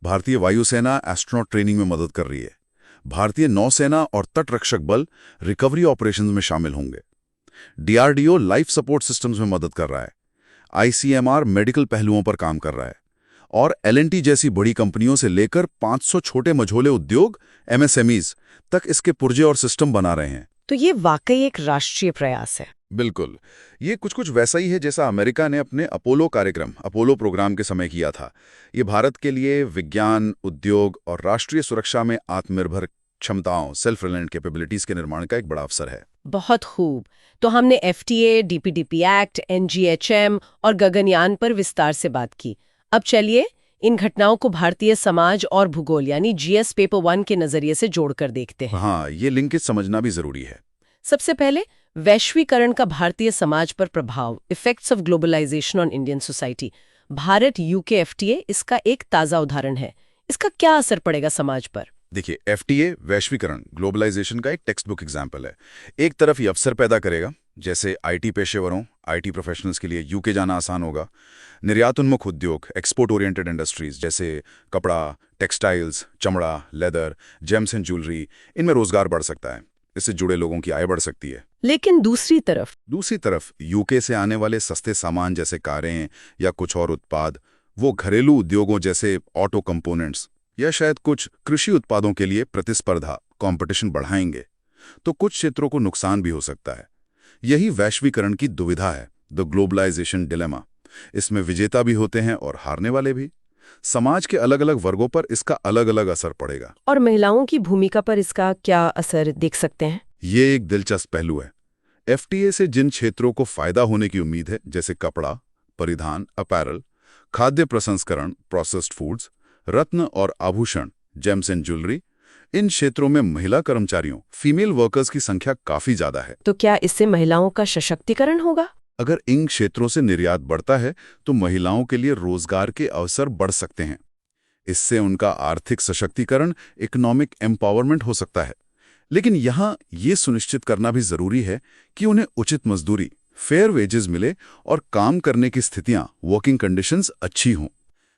S1: भारतीय वायुसेना एस्ट्रोनॉट ट्रेनिंग में मदद कर रही है। भारतीय नौसेना और तटरक्षक बल रिकवरी ऑपरेशंस में शामिल होंगे। DRDO लाइफ सपोर्ट सिस्टम्स में मदद कर रहा है। ICMR मेडिकल पहलुओं पर काम कर रहा है। और L&T जैसी बड़ी कंपनियों से लेकर 500 छोटे मझोले उद्योग, MSMEs तक इसके पुर्जे और सिस्टम बना रहे हैं।
S2: तो ये वाकई एक राष्ट्रीय प्रयास है।
S1: बिल्कुल, ये कुछ वैसा ही है जैसा अमेरिका ने अपने अपोलो प्रोग्राम के समय किया था। ये भारत के लिए विज्ञान, उद्योग और राष्ट्रीय सुरक्षा में आत्मनिर्भर क्षमताओं, सेल्फ रिलायंट कैपेबिलिटीज के निर्माण का एक बड़ा अवसर है।
S3: बहुत खूब। तो हमने FTA, DPDP एक्ट, NGHM और गगनयान पर विस्तार से बात की। अब चलिए इन घटनाओं को भारतीय समाज और भूगोल यानी GS पेपर 1 के नजरिए से जोड़कर देखते हैं।
S1: हाँ, ये लिंकेज समझना भी जरूरी है।
S3: सबसे पहले वैश्वीकरण का भारतीय समाज पर प्रभाव, effects of globalisation on Indian society. भारत UK FTA इसका एक ताजा उदाहरण है। इसका क्या असर पड़ेगा समाज पर?
S1: देखिए, FTA वैश्वीकरण, ग्लोबलाइजेशन का एक टेक्स्ट बुक एग्जाम्पल है। एक तरफ ये अवसर पैदा करेगा, जैसे IT पेशेवरों, IT प्रोफेशनल्स के लिए UK जाना आसान होगा। निर्यात उन्मुख उद्योग, एक्सपोर्ट ओरिएंटेड इंडस्ट्रीज जैसे कपड़ा, टेक्सटाइल्स, चमड़ा, लेदर, जेम्स एंड ज्वेलरी, इनमें रोजगार बढ़ सकता है। इससे जुड़े लोगों की आय बढ़ सकती है।
S3: लेकिन दूसरी तरफ
S1: UK से आने वाले सस्ते सामान जैसे कारें या कुछ और उत्पाद, वो घरेलू उद्योगों जैसे ऑटो कंपोनेंट्स या शायद कुछ कृषि उत्पादों के लिए प्रतिस्पर्धा, कंपटीशन बढ़ाएंगे। तो कुछ क्षेत्रों को नुकसान भी हो सकता है। यही वैश्वीकरण की दुविधा है, द ग्लोबलाइजेशन डिलेमा। इसमें विजेता भी होते हैं और हारने वाले भी। समाज के अलग अलग वर्गों पर इसका अलग अलग असर पड़ेगा।
S3: और महिलाओं की भूमिका पर इसका क्या असर देख सकते हैं?
S1: ये एक दिलचस्प पहलू है। FTA से जिन क्षेत्रों को फायदा होने की उम्मीद है, जैसे कपड़ा, परिधान, अपैरल, खाद्य प्रसंस्करण, प्रोसेस्ड फूड्स, रत्न और आभूषण, जेम्स एंड ज्वेलरी, इन क्षेत्रों में महिला कर्मचारियों, फीमेल वर्कर्स की संख्या काफी ज्यादा है।
S3: तो क्या इससे महिलाओं का सशक्तिकरण होगा?
S1: अगर इन क्षेत्रों से निर्यात बढ़ता है तो महिलाओं के लिए रोजगार के अवसर बढ़ सकते हैं। इससे उनका आर्थिक सशक्तिकरण, इकोनॉमिक एम्पावरमेंट हो सकता है। लेकिन यहाँ ये सुनिश्चित करना भी जरूरी है कि उन्हें उचित मजदूरी, फेयर वेजेस मिले और काम करने की स्थितियां, वर्किंग कंडीशंस अच्छी हों।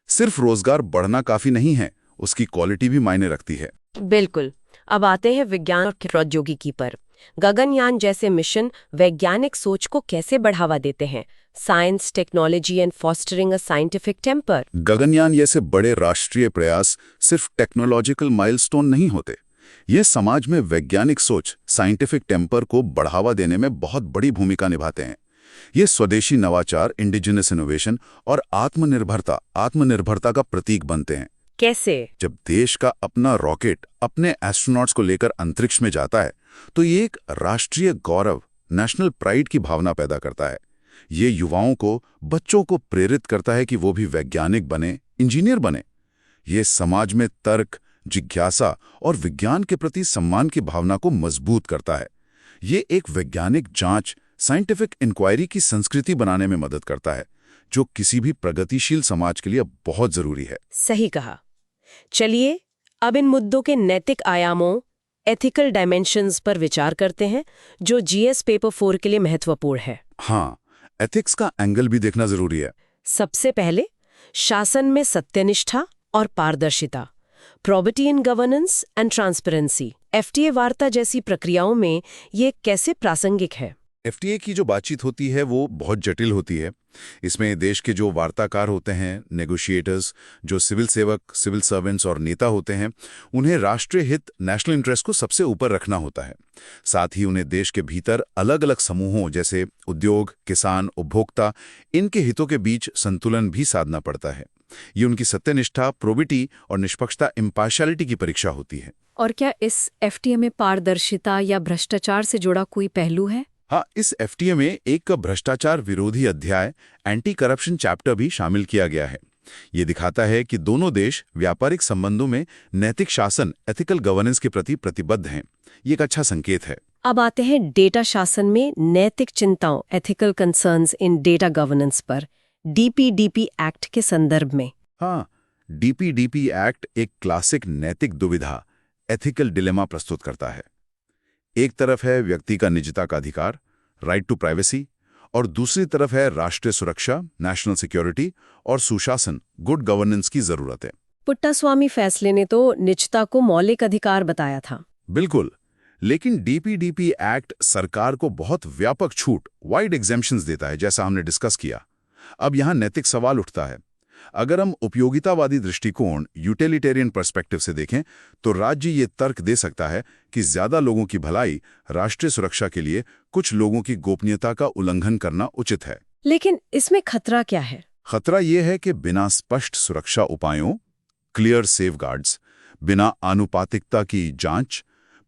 S1: सिर्फ रोजगार बढ़ना काफी नहीं है, उसकी क्वालिटी भी मायने रखती है।
S3: बिल्कुल। अब आते हैं विज्ञान और प्रौद्योगिकी पर। गगनयान जैसे मिशन वैज्ञानिक सोच को कैसे बढ़ावा देते हैं? Science, technology and fostering a scientific temper.
S1: Gaganyaan जैसे बड़े राष्ट्रीय प्रयास सिर्फ टेक्नोलॉजिकल माइलस्टोन नहीं होते। ये समाज में वैज्ञानिक सोच, साइंटिफिक टेम्पर को बढ़ावा देने में बहुत बड़ी भूमिका निभाते हैं। ये स्वदेशी नवाचार, इंडिजिनस इनोवेशन और आत्मनिर्भरता का प्रतीक बनते हैं।
S3: कैसे?
S1: जब देश का अपना रॉकेट अपने एस्ट्रोनॉट्स को लेकर अंतरिक्ष में जाता है तो ये एक राष्ट्रीय गौरव, नेशनल प्राइड की भावना पैदा करता है। ये युवाओं को, बच्चों को प्रेरित करता है कि वो भी वैज्ञानिक बने, इंजीनियर बने। ये समाज में तर्क, जिज्ञासा और विज्ञान के प्रति सम्मान की भावना को मजबूत करता है। ये एक वैज्ञानिक जांच, साइंटिफिक इंक्वायरी की संस्कृति बनाने में मदद करता है, जो किसी भी प्रगतिशील समाज के लिए बहुत जरूरी है।
S3: सही कहा। चलिए अब इन मुद्दों के नैतिक आयामों, एथिकल डायमेंशंस पर विचार करते हैं, जो जीएस पेपर 4 के लिए महत्वपूर्ण है।
S1: हाँ, एथिक्स का एंगल भी देखना जरूरी है।
S3: सबसे पहले शासन में सत्यनिष्ठा और पारदर्शिता, property in governance and transparency, FTA वार्ता जैसी प्रक्रियाओं में ये कैसे प्रासंगिक है?
S1: एफटीए की जो बातचीत होती है वो बहुत जटिल होती है। इसमें देश के जो वार्ताकार होते हैं, नेगोशिएटर्स, जो सिविल सेवक, सिविल सर्वेंट्स और नेता होते हैं, उन्हें राष्ट्रीय हित, नेशनल इंटरेस्ट को सबसे ऊपर रखना होता है। साथ ही उन्हें देश के भीतर अलग अलग समूहों जैसे उद्योग, किसान, उपभोक्ता, इनके हितों के बीच संतुलन भी साधना पड़ता है। ये उनकी सत्यनिष्ठा, प्रोबिटी और निष्पक्षता, इम्पार्शियलिटी की परीक्षा होती है।
S4: और क्या इस एफटीए में पारदर्शिता या भ्रष्टाचार से जुड़ा कोई पहलू है?
S1: हाँ, इस एफटीए में एक भ्रष्टाचार विरोधी अध्याय, एंटी करप्शन चैप्टर भी शामिल किया गया है। ये दिखाता है कि दोनों देश व्यापारिक संबंधों में नैतिक शासन, एथिकल गवर्नेंस के प्रति प्रतिबद्ध हैं। ये एक अच्छा संकेत है।
S3: अब आते हैं डेटा शासन में नैतिक चिंताओं, एथिकल कंसर्न्स इन डेटा गवर्नेंस पर, डीपीडीपी एक्ट के संदर्भ में।
S1: हाँ, डीपीडीपी एक्ट एक क्लासिक नैतिक दुविधा, एथिकल डिलेमा प्रस्तुत करता है। एक तरफ है व्यक्ति का निजता का अधिकार, राइट टू प्राइवेसी, और दूसरी तरफ है राष्ट्रीय सुरक्षा, नेशनल सिक्योरिटी और सुशासन, गुड गवर्नेंस की जरूरत है।
S3: पुट्टास्वामी फैसले ने तो निजता को मौलिक अधिकार बताया था।
S1: बिल्कुल, लेकिन डीपीडीपी एक्ट सरकार को बहुत व्यापक छूट, वाइड एग्जेम्पशंस देता है, जैसा हमने डिस्कस किया। अब यहाँ नैतिक सवाल उठता है। अगर हम उपयोगितावादी दृष्टिकोण, यूटिलिटेरियन पर्सपेक्टिव से देखें, तो राज्य ये तर्क दे सकता है कि ज्यादा लोगों की भलाई, राष्ट्रीय सुरक्षा के लिए कुछ लोगों की गोपनीयता का उल्लंघन करना उचित है।
S3: लेकिन इसमें खतरा क्या है?
S1: खतरा यह है कि बिना स्पष्ट सुरक्षा उपायों, क्लियर सेफगार्ड्स, बिना आनुपातिकता की जांच,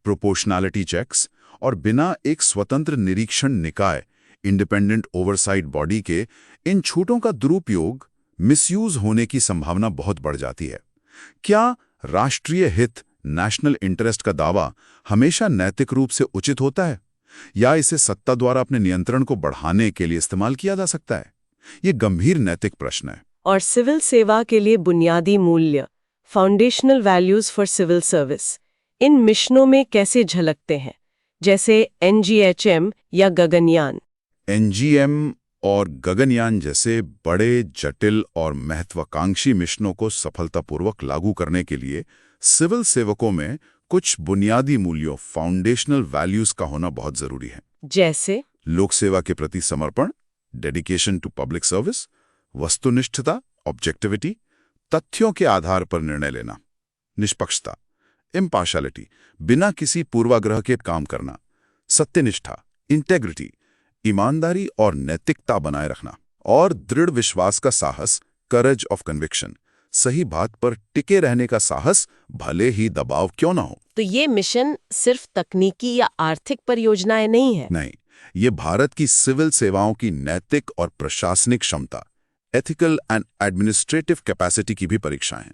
S1: प्रोपोर्शनैलिटी चेक्स और बिना एक स्वतंत्र निरीक्षण निकाय, इंडिपेंडेंट ओवरसाइट बॉडी के इन छूटों का दुरुपयोग, मिसयूज होने की संभावना बहुत बढ़ जाती है। क्या राष्ट्रीय हित, नेशनल इंटरेस्ट का दावा हमेशा नैतिक रूप से उचित होता है, या इसे सत्ता द्वारा अपने नियंत्रण को बढ़ाने के लिए इस्तेमाल किया जा सकता है? ये गंभीर नैतिक प्रश्न है।
S3: और सिविल सेवा के लिए बुनियादी मूल्य, foundational values for civil service, इन मिशनों में कैसे झलकते हैं, जैसे एनजीएचएम या गगनयान?
S1: एनजीएम और गगनयान जैसे बड़े, जटिल और महत्वाकांक्षी मिशनों को सफलतापूर्वक लागू करने के लिए सिविल सेवकों में कुछ बुनियादी मूल्यों, फाउंडेशनल वैल्यूज का होना बहुत जरूरी है।
S3: जैसे
S1: लोक सेवा के प्रति समर्पण, डेडिकेशन टू पब्लिक सर्विस, वस्तुनिष्ठता, ऑब्जेक्टिविटी, तथ्यों के आधार पर निर्णय लेना, निष्पक्षता, इम्पार्शियलिटी, बिना किसी पूर्वाग्रह के काम करना, सत्यनिष्ठा, इंटेग्रिटी, ईमानदारी और नैतिकता बनाए रखना, और दृढ़ विश्वास का साहस, करेज ऑफ कन्विक्शन, सही बात पर टिके रहने का साहस, भले ही दबाव क्यों ना हो।
S3: तो ये मिशन सिर्फ तकनीकी या आर्थिक परियोजनाएं नहीं है।
S1: नहीं, ये भारत की सिविल सेवाओं की नैतिक और प्रशासनिक क्षमता, एथिकल एंड एडमिनिस्ट्रेटिव कैपेसिटी की भी परीक्षा है।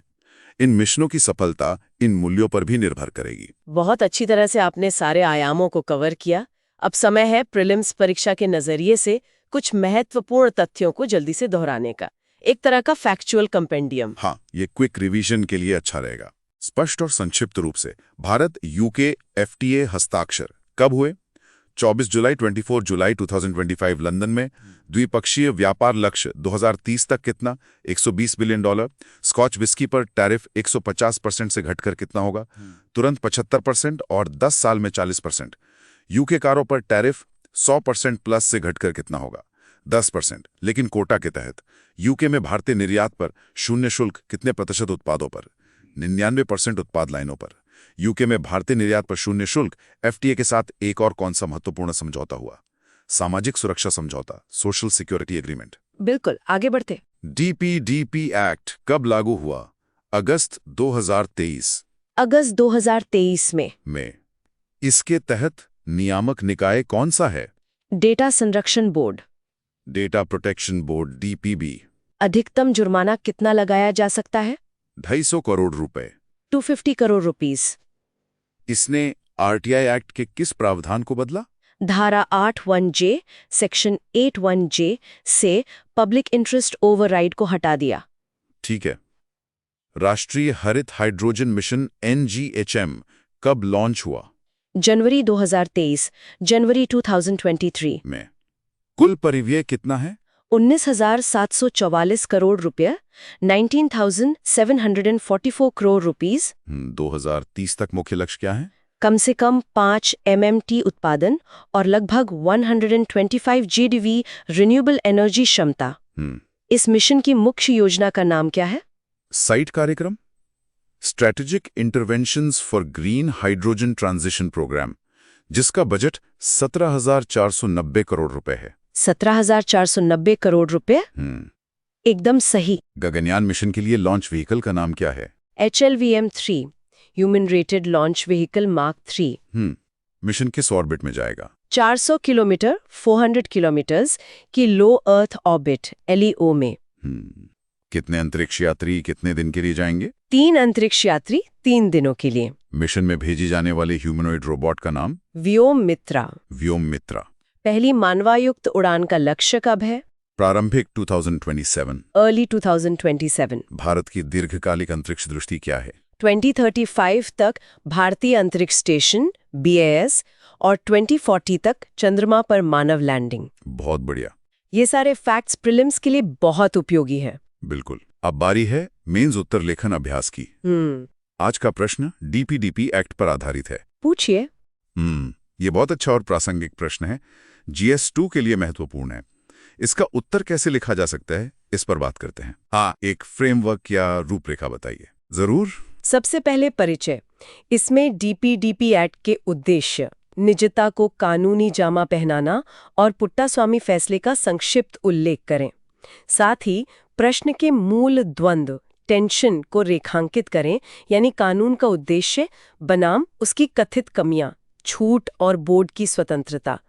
S1: इन मिशनों की सफलता इन मूल्यों पर भी निर्भर करेगी।
S3: बहुत अच्छी तरह से आपने सारे आयामों को कवर किया। अब समय है प्रीलिम्स परीक्षा के नजरिए से कुछ महत्वपूर्ण तथ्यों को जल्दी से दोहराने का, एक तरह का फैक्चुअल कंपेंडियम।
S1: हाँ, ये क्विक रिवीजन के लिए अच्छा रहेगा। स्पष्ट और संक्षिप्त रूप से, भारत यूके एफटीए हस्ताक्षर कब हुए? 24 जुलाई 24 जुलाई 2025 लंदन में। द्विपक्षीय व्यापार लक्ष्य 2030 तक कितना? $120 बिलियन। स्कॉच विस्की पर टैरिफ 150% से घटकर कितना होगा? तुरंत 75% और 10 साल में 40%। यूके कारों पर टैरिफ 100% प्लस से घटकर कितना होगा? 10%, लेकिन कोटा के तहत। यूके में भारतीय निर्यात पर शून्य शुल्क कितने प्रतिशत उत्पादों पर? 99% उत्पाद लाइनों पर। यूके में भारतीय निर्यात पर शून्य शुल्क। एफटीए के साथ एक और कौन सा महत्वपूर्ण समझौता हुआ? सामाजिक सुरक्षा समझौता, सोशल सिक्योरिटी एग्रीमेंट।
S3: बिल्कुल, आगे बढ़ते।
S1: डीपीडीपी एक्ट कब लागू हुआ? अगस्त 2023
S3: अगस्त 2023
S1: में। इसके तहत नियामक निकाय कौन सा है?
S3: डेटा संरक्षण board.
S1: Data protection board, DPB.
S3: अधिकतम जुर्माना कितना लगाया जा सकता है?
S1: 250 करोड़ रुपए।
S3: 250 करोड़ रुपीस।
S1: इसने आरटीआई एक्ट के किस प्रावधान को बदला?
S3: धारा 81J सेक्शन 81J से पब्लिक इंटरेस्ट ओवरराइड को हटा दिया।
S1: ठीक है। राष्ट्रीय हरित हाइड्रोजन मिशन NGHM कब लॉन्च हुआ?
S3: जनवरी 2023, जनवरी 2023
S1: में। कुल परिव्यय कितना है?
S3: 19,744 करोड़ रुपए, 19,744 करोड़ रुपीस।
S1: 2030 तक मुख्य लक्ष्य क्या है?
S3: कम से कम 5 MMT उत्पादन और लगभग 125 GDV रिन्यूएबल एनर्जी क्षमता। इस मिशन की मुख्य योजना का नाम क्या है?
S1: साइट कार्यक्रम, strategic interventions for green hydrogen transition programme, जिसका बजट 17,490 करोड़ रुपए है।
S3: 17,490 करोड़ रुपए? एकदम सही।
S1: गगनयान मिशन के लिए लॉन्च व्हीकल का नाम क्या है?
S3: HLVM-3 human rated launch vehicle mark 3।
S1: Mission किस ऑर्बिट में जाएगा?
S3: 400 किलोमीटर 400 किलोमीटर्स की लो अर्थ ऑर्बिट LEO में।
S1: कितने अंतरिक्ष यात्री कितने दिन के लिए जाएंगे?
S3: 3 अंतरिक्ष यात्री 3 दिनों के लिए।
S1: मिशन में भेजी जाने वाले ह्यूमनॉइड रोबोट का नाम?
S3: व्योम मित्रा।
S1: व्योम मित्रा।
S3: पहली मानवायुक्त उड़ान का लक्ष्य कब है?
S1: प्रारंभिक 2027।
S3: अर्ली 2027।
S1: भारत की दीर्घकालिक अंतरिक्ष दृष्टि क्या है?
S3: 2035 तक भारतीय अंतरिक्ष स्टेशन BAS और 2040 तक चंद्रमा पर मानव लैंडिंग।
S1: बहुत बढ़िया।
S3: ये सारे फैक्ट्स प्रीलिम्स के लिए बहुत उपयोगी है।
S1: बिल्कुल। अब बारी है मेंस उत्तर लेखन अभ्यास की। आज का प्रश्न DPDP एक्ट पर आधारित है।
S3: पूछिए।
S1: ये बहुत अच्छा और प्रासंगिक प्रश्न है। GS2 के लिए महत्वपूर्ण है। इसका उत्तर कैसे लिखा जा सकता है, इस पर बात करते हैं। हाँ, एक फ्रेमवर्क या रूपरेखा बताइए। जरूर।
S3: सबसे पहले परिचय। इसमें DPDP एक्ट के उद्देश्य, निजता को कानूनी जामा पहनाना और पुट्टास्वामी फैसले का संक्षिप्त उल्लेख करें। साथ ही प्रश्न के मूल द्वंद्व टेंशन को रेखांकित करें, यानी कानून का उद्देश्य बनाम उसकी कथित कमियां, छूट और बोर्ड की स्वतंत्रता।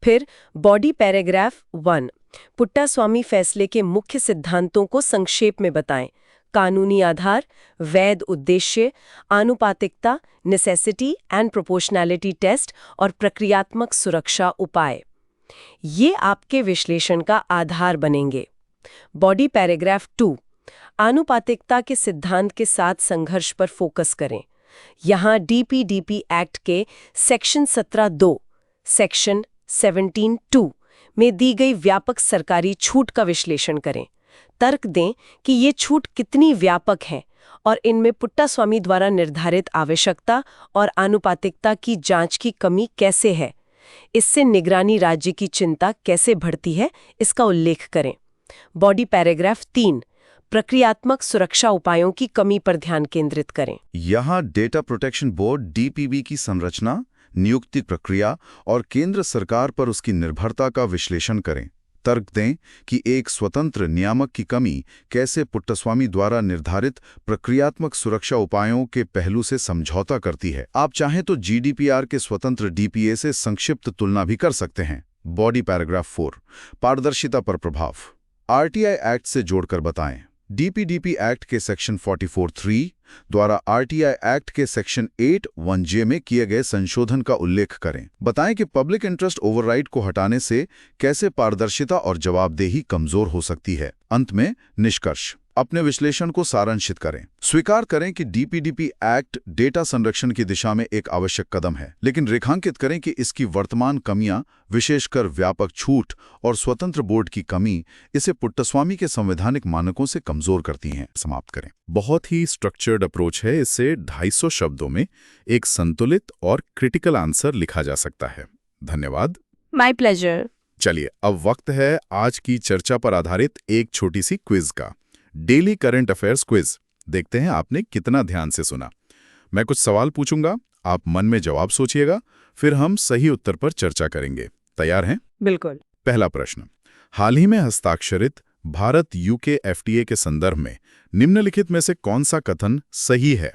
S3: फिर बॉडी पैराग्राफ 1 पुट्टास्वामी फैसले के मुख्य सिद्धांतों को संक्षेप में बताएं। कानूनी आधार, वैध उद्देश्य, आनुपातिकता, नेसेसिटी एंड प्रोपोर्शनैलिटी टेस्ट और प्रक्रियात्मक सुरक्षा उपाय। ये आपके विश्लेषण का आधार बनेंगे। बॉडी पैराग्राफ 2 आनुपातिकता के सिद्धांत के साथ संघर्ष पर फोकस करें। यहाँ DPDP एक्ट के सेक्शन 17(2) सेक्शन 17(2) में दी गई व्यापक सरकारी छूट का विश्लेषण करें। तर्क दें कि ये छूट कितनी व्यापक है और इनमें पुट्टास्वामी द्वारा निर्धारित आवश्यकता और आनुपातिकता की जांच की कमी कैसे है। इससे निगरानी राज्य की चिंता कैसे बढ़ती है, इसका उल्लेख करें। बॉडी पैराग्राफ 3 प्रक्रियात्मक सुरक्षा उपायों की कमी पर ध्यान केंद्रित करें।
S1: यहाँ डेटा प्रोटेक्शन बोर्ड DPB की संरचना, नियुक्ति प्रक्रिया और केंद्र सरकार पर उसकी निर्भरता का विश्लेषण करें। तर्क दें कि एक स्वतंत्र नियामक की कमी कैसे पुट्टास्वामी द्वारा निर्धारित प्रक्रियात्मक सुरक्षा उपायों के पहलू से समझौता करती है। आप चाहें तो GDPR के स्वतंत्र DPA से संक्षिप्त तुलना भी कर सकते हैं। बॉडी पैराग्राफ 4 पारदर्शिता पर प्रभाव, RTI एक्ट से जोड़कर बताएं। DPDP एक्ट के सेक्शन 44(3) द्वारा RTI एक्ट के सेक्शन 81J में किए गए संशोधन का उल्लेख करें। बताएं कि पब्लिक इंटरेस्ट ओवरराइड को हटाने से कैसे पारदर्शिता और जवाबदेही कमजोर हो सकती है। अंत में निष्कर्ष। अपने विश्लेषण को सारांशित करें। स्वीकार करें कि DPDP एक्ट डेटा संरक्षण की दिशा में एक आवश्यक कदम है, लेकिन रेखांकित करें कि इसकी वर्तमान कमियां, विशेषकर व्यापक छूट और स्वतंत्र बोर्ड की कमी, इसे पुट्टास्वामी के संवैधानिक मानकों से कमजोर करती हैं। समाप्त करें। बहुत ही स्ट्रक्चर्ड अप्रोच है। इसे 250 शब्दों में एक संतुलित और क्रिटिकल आंसर लिखा जा सकता है। धन्यवाद।
S3: My pleasure.
S1: चलिए, अब वक्त है आज की चर्चा पर आधारित एक छोटी सी क्विज का। Daily current affairs quiz. देखते हैं आपने कितना ध्यान से सुना। मैं कुछ सवाल पूछूंगा, आप मन में जवाब सोचिएगा, फिर हम सही उत्तर पर चर्चा करेंगे। तैयार हैं?
S2: बिल्कुल।
S1: पहला प्रश्न। हाल ही में हस्ताक्षरित भारत UK FTA के संदर्भ में निम्नलिखित में से कौन सा कथन सही है?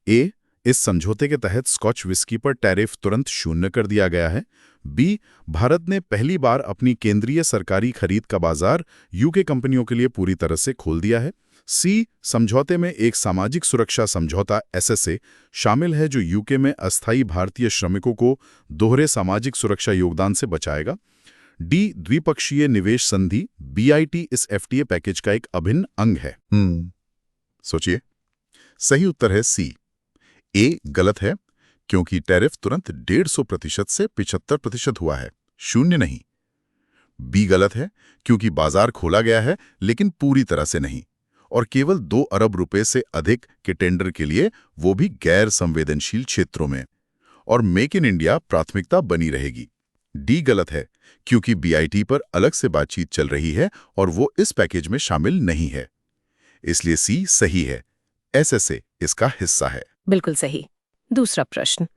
S1: A, इस समझौते के तहत स्कॉच विस्की पर टैरिफ तुरंत शून्य कर दिया गया है। B, भारत ने पहली बार अपनी केंद्रीय सरकारी खरीद का बाजार UK कंपनियों के लिए पूरी तरह से खोल दिया है। सी समझौते में एक सामाजिक सुरक्षा समझौता SSA शामिल है जो यूके में अस्थायी भारतीय श्रमिकों को दोहरे सामाजिक सुरक्षा योगदान से बचाएगा। डी द्विपक्षीय निवेश संधि BIT इस FTA पैकेज का एक अभिन्न अंग है। सोचिए, सही उत्तर है सी। ए गलत है क्योंकि टैरिफ तुरंत 150% से 75% हुआ है, शून्य नहीं। बी गलत है क्योंकि बाजार खोला गया है लेकिन पूरी तरह से नहीं, और केवल 2 अरब रुपए से अधिक के टेंडर के लिए, वो भी गैर संवेदनशील क्षेत्रों में। और मेक इन इंडिया प्राथमिकता बनी रहेगी। डी गलत है क्योंकि BIT पर अलग से बातचीत चल रही है और वो इस पैकेज में शामिल नहीं है। इसलिए सी सही है, SSA इसका हिस्सा है।
S3: बिल्कुल सही। दूसरा प्रश्न,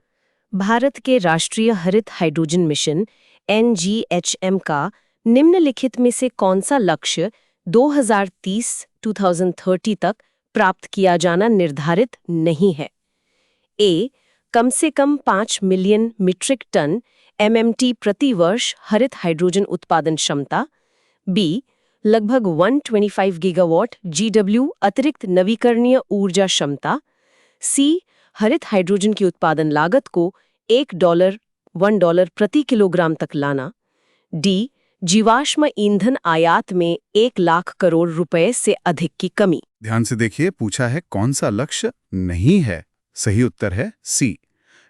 S3: भारत के राष्ट्रीय हरित हाइड्रोजन मिशन NGHM का निम्नलिखित में से कौन सा लक्ष्य 2030 तक प्राप्त किया जाना निर्धारित नहीं है? ए, कम से कम 5 मिलियन मीट्रिक टन MMT प्रति वर्ष हरित हाइड्रोजन उत्पादन क्षमता। बी, लगभग 125 गीगावाट GW अतिरिक्त नवीकरणीय ऊर्जा क्षमता। सी, हरित हाइड्रोजन की उत्पादन लागत को $1 प्रति किलोग्राम तक लाना। डी, जीवाश्म ईंधन आयात में 1 लाख करोड़ रुपए से अधिक की कमी।
S1: ध्यान से देखिए, पूछा है कौन सा लक्ष्य नहीं है। सही उत्तर है सी।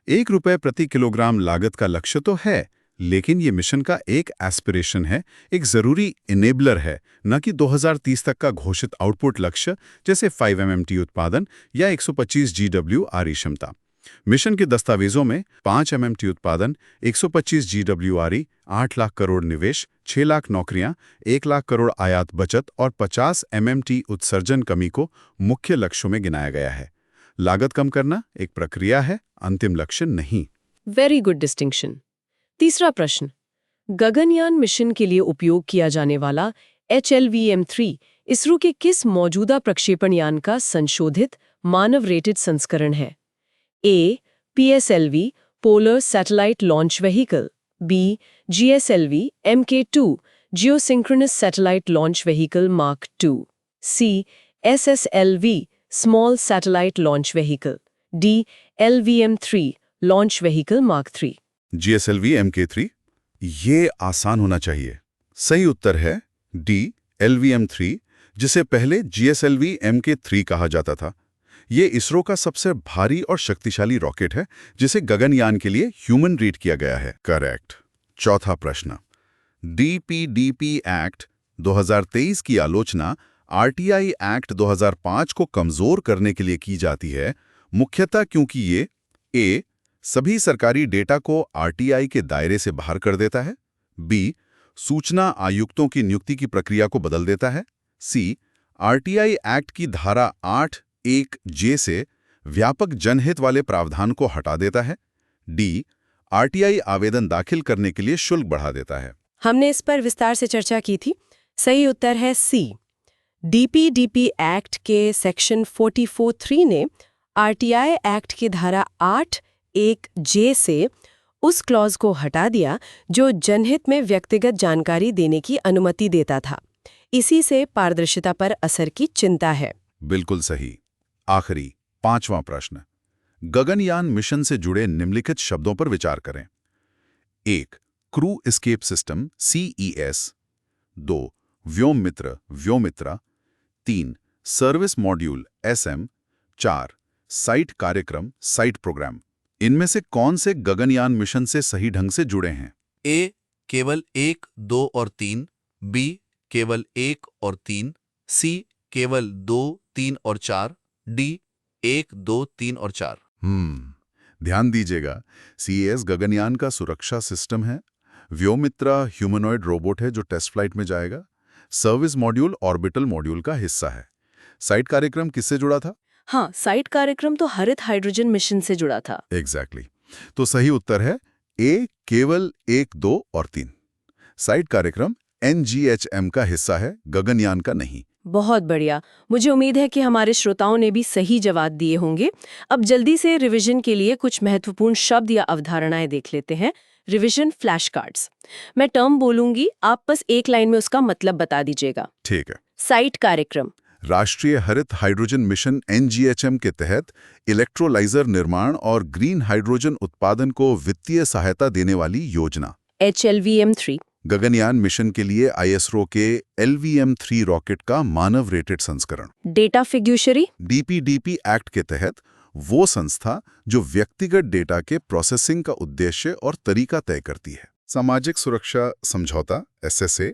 S1: 1 रुपए प्रति किलोग्राम लागत का लक्ष्य तो है, लेकिन ये मिशन का एक एस्पिरेशन है, एक जरूरी इनेबलर है, न कि 2030 तक का घोषित आउटपुट लक्ष्य जैसे 5 MMT उत्पादन या 125 GW RE क्षमता। मिशन के दस्तावेजों में 5 MMT उत्पादन, 125 GW RE, 8 लाख करोड़ निवेश, 6 लाख नौकरियां, 1 लाख करोड़ आयात बचत और 50 MMT उत्सर्जन कमी को मुख्य लक्ष्यों में गिनाया गया है। लागत कम करना एक प्रक्रिया है, अंतिम लक्ष्य नहीं।
S3: Very good distinction. तीसरा प्रश्न, गगनयान मिशन के लिए उपयोग किया जाने वाला HLVM-3 इसरो के किस मौजूदा प्रक्षेपण यान का संशोधित मानव रेटेड संस्करण है? A, PSLV polar satellite launch vehicle. B, GSLV MK2 geosynchronous satellite launch vehicle mark 2। C, SSLV small satellite launch vehicle. D, LVM-3 launch vehicle mark 3।
S1: GSLV MK3, ये आसान होना चाहिए। सही उत्तर है डी, LVM-3, जिसे पहले GSLV MK3 कहा जाता था। ये इसरो का सबसे भारी और शक्तिशाली रॉकेट है जिसे गगनयान के लिए ह्यूमन रेट किया गया है। करेक्ट। चौथा प्रश्न, DPDP एक्ट 2023 की आलोचना RTI एक्ट 2005 को कमजोर करने के लिए की जाती है, मुख्यतः क्योंकि ये ए, सभी सरकारी डेटा को RTI के दायरे से बाहर कर देता है। बी, सूचना आयुक्तों की नियुक्ति की प्रक्रिया को बदल देता है। सी, RTI एक्ट की धारा 8(1)J से व्यापक जनहित वाले प्रावधान को हटा देता है। डी, RTI आवेदन दाखिल करने के लिए शुल्क बढ़ा देता है।
S3: हमने इस पर विस्तार से चर्चा की थी। सही उत्तर है सी। DPDP एक्ट के सेक्शन 44(3) ने RTI एक्ट की धारा 8(1)J से उस क्लॉज को हटा दिया जो जनहित में व्यक्तिगत जानकारी देने की अनुमति देता था। इसी से पारदर्शिता पर असर की चिंता है।
S1: बिल्कुल सही। आखिरी 5वां प्रश्न, गगनयान मिशन से जुड़े निम्नलिखित शब्दों पर विचार करें। 1. Crew escape system CES। 2. Vyom Mitra Vyommitra. 3. Service module SM। 4. Site कार्यक्रम साइट प्रोग्राम। इनमें से कौन से गगनयान मिशन से सही ढंग से जुड़े हैं?
S5: ए, केवल 1, 2 और 3। बी, केवल 1 और 3। सी, केवल 2, 3 और 4। डी, 1, 2, 3 और 4।
S1: ध्यान दीजिएगा, CES गगनयान का सुरक्षा सिस्टम है। व्योमित्रा ह्यूमनॉइड रोबोट है जो टेस्ट फ्लाइट में जाएगा। सर्विस मॉड्यूल ऑर्बिटल मॉड्यूल का हिस्सा है। साइट कार्यक्रम किससे जुड़ा था?
S3: हाँ, साइट कार्यक्रम तो हरित हाइड्रोजन मिशन से जुड़ा था।
S1: एग्जैक्टली। तो सही उत्तर है ए, केवल 1, 2 और 3। साइट कार्यक्रम NGHM का हिस्सा है, गगनयान का नहीं।
S3: बहुत बढ़िया। मुझे उम्मीद है कि हमारे श्रोताओं ने भी सही जवाब दिए होंगे। अब जल्दी से रिवीजन के लिए कुछ महत्वपूर्ण शब्द या अवधारणाएं देख लेते हैं। Revision flash cards. मैं टर्म बोलूंगी, आप बस एक लाइन में उसका मतलब बता दीजिएगा।
S1: ठीक है।
S3: साइट कार्यक्रम।
S1: राष्ट्रीय हरित हाइड्रोजन मिशन NGHM के तहत इलेक्ट्रोलाइजर निर्माण और ग्रीन हाइड्रोजन उत्पादन को वित्तीय सहायता देने वाली योजना।
S3: HLVM-3
S1: गगनयान मिशन के लिए ISRO के LVM-3 रॉकेट का मानव रेटेड संस्करण।
S3: डेटा फिड्यूशरी
S1: DPDP एक्ट के तहत वो संस्था जो व्यक्तिगत डेटा के प्रोसेसिंग का उद्देश्य और तरीका तय करती है। सामाजिक सुरक्षा समझौता SSA,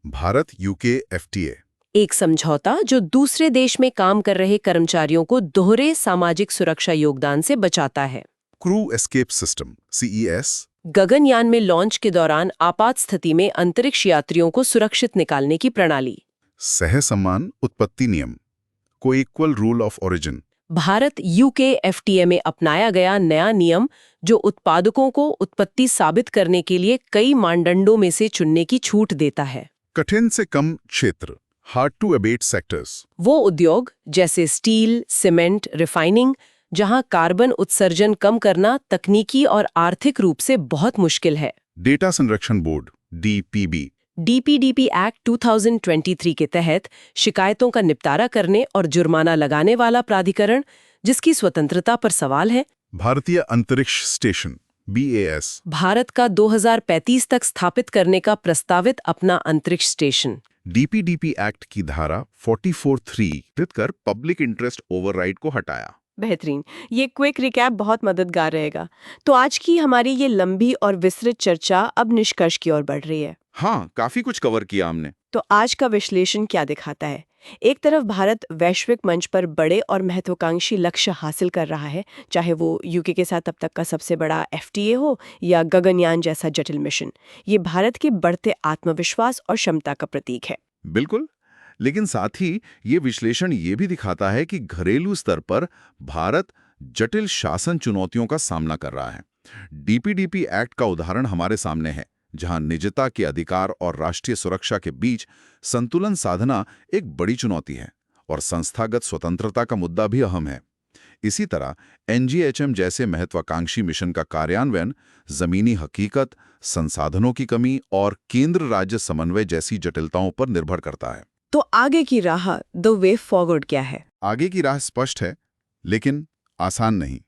S1: भारत UK FTA,
S3: एक समझौता जो दूसरे देश में काम कर रहे कर्मचारियों को दोहरे सामाजिक सुरक्षा योगदान से बचाता है।
S1: Crew escape system CES,
S3: Gaganyaan में लॉन्च के दौरान आपात स्थिति में अंतरिक्ष यात्रियों को सुरक्षित निकालने की प्रणाली।
S1: सह सम्मान उत्पत्ति नियम, coequal rule of origin,
S3: Bharat UK FTA में अपनाया गया नया नियम जो उत्पादकों को उत्पत्ति साबित करने के लिए कई मानदंडों में से चुनने की छूट देता है।
S1: कठिन से कम क्षेत्र, हार्ड टू अबेट सेक्टर्स,
S3: वो उद्योग जैसे स्टील, सीमेंट, रिफाइनिंग, जहां कार्बन उत्सर्जन कम करना तकनीकी और आर्थिक रूप से बहुत मुश्किल है।
S1: डेटा संरक्षण बोर्ड DPB,
S3: DPDP एक्ट 2023 के तहत शिकायतों का निपटारा करने और जुर्माना लगाने वाला प्राधिकरण जिसकी स्वतंत्रता पर सवाल है।
S1: भारतीय अंतरिक्ष स्टेशन BAS,
S3: भारत का 2035 तक स्थापित करने का प्रस्तावित अपना अंतरिक्ष स्टेशन।
S1: DPDP एक्ट की धारा 44(3) कर पब्लिक इंटरेस्ट ओवरराइड को हटाया।
S2: बेहतरीन। ये क्विक रिकैप बहुत मददगार रहेगा। तो आज की हमारी ये लंबी और विस्तृत चर्चा अब निष्कर्ष की ओर बढ़ रही है।
S1: हाँ, काफी कुछ कवर किया हमने।
S2: तो आज का विश्लेषण क्या दिखाता है? एक तरफ भारत वैश्विक मंच पर बड़े और महत्वाकांक्षी लक्ष्य हासिल कर रहा है, चाहे वो UK के साथ अब तक का सबसे बड़ा FTA हो या गगनयान जैसा जटिल मिशन। ये भारत के बढ़ते आत्मविश्वास और क्षमता का प्रतीक है।
S1: बिल्कुल, लेकिन साथ ही ये विश्लेषण ये भी दिखाता है कि घरेलू स्तर पर भारत जटिल शासन चुनौतियों का सामना कर रहा है। DPDP एक्ट का उदाहरण हमारे सामने है, जहां निजता के अधिकार और राष्ट्रीय सुरक्षा के बीच संतुलन साधना एक बड़ी चुनौती है और संस्थागत स्वतंत्रता का मुद्दा भी अहम है। इसी तरह NGHM जैसे महत्वाकांक्षी मिशन का कार्यान्वयन जमीनी हकीकत, संसाधनों की कमी और केंद्र राज्य समन्वय जैसी जटिलताओं पर निर्भर करता है।
S2: तो आगे की राह, द वे फॉरवर्ड क्या है?
S1: आगे की राह स्पष्ट है, लेकिन आसान नहीं।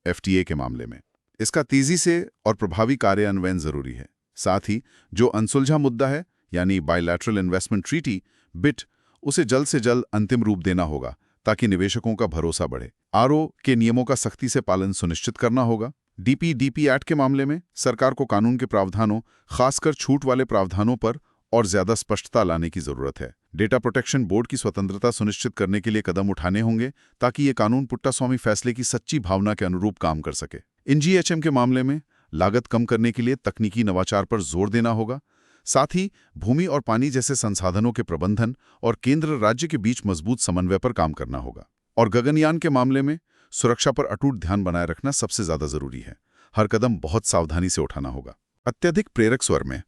S1: FTA के मामले में इसका तेजी से और प्रभावी कार्यान्वयन जरूरी है। साथ ही जो अनसुलझा मुद्दा है, यानी बायलैटरल इन्वेस्टमेंट ट्रीटी BIT, उसे जल्द से जल्द अंतिम रूप देना होगा ताकि निवेशकों का भरोसा बढ़े। RO के नियमों का सख्ती से पालन सुनिश्चित करना होगा। DPDP एक्ट के मामले में सरकार को कानून के प्रावधानों, खासकर छूट वाले प्रावधानों पर और ज्यादा स्पष्टता लाने की जरूरत है। डेटा प्रोटेक्शन बोर्ड की स्वतंत्रता सुनिश्चित करने के लिए कदम उठाने होंगे ताकि ये कानून पुट्टास्वामी फैसले की सच्ची भावना के अनुरूप काम कर सके। NGHM के मामले में लागत कम करने के लिए तकनीकी नवाचार पर जोर देना होगा। साथ ही भूमि और पानी जैसे संसाधनों के प्रबंधन और केंद्र राज्य के बीच मजबूत समन्वय पर काम करना होगा। और गगनयान के मामले में सुरक्षा पर अटूट ध्यान बनाए रखना सबसे ज्यादा जरूरी है। हर कदम बहुत सावधानी से उठाना होगा। अत्यधिक प्रेरक स्वर में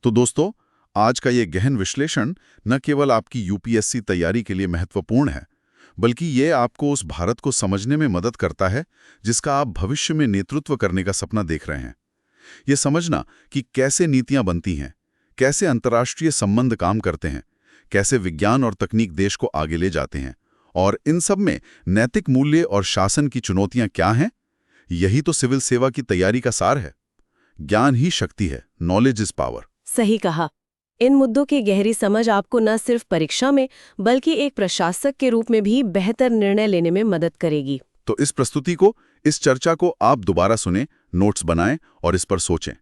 S1: तो दोस्तों, आज का ये गहन विश्लेषण न केवल आपकी UPSC तैयारी के लिए महत्वपूर्ण है, बल्कि ये आपको उस भारत को समझने में मदद करता है जिसका आप भविष्य में नेतृत्व करने का सपना देख रहे हैं। ये समझना कि कैसे नीतियां बनती हैं, कैसे अंतर्राष्ट्रीय संबंध काम करते हैं, कैसे विज्ञान और तकनीक देश को आगे ले जाते हैं, और इन सब में नैतिक मूल्य और शासन की चुनौतियां क्या हैं, यही तो सिविल सेवा की तैयारी का सार है। ज्ञान ही शक्ति है, नॉलेज इज पावर।
S3: सही कहा। इन मुद्दों की गहरी समझ आपको न सिर्फ परीक्षा में बल्कि एक प्रशासक के रूप में भी बेहतर निर्णय लेने में मदद करेगी।
S1: तो इस प्रस्तुति को, इस चर्चा को आप दोबारा सुनें, नोट्स बनाएं और इस पर सोचें।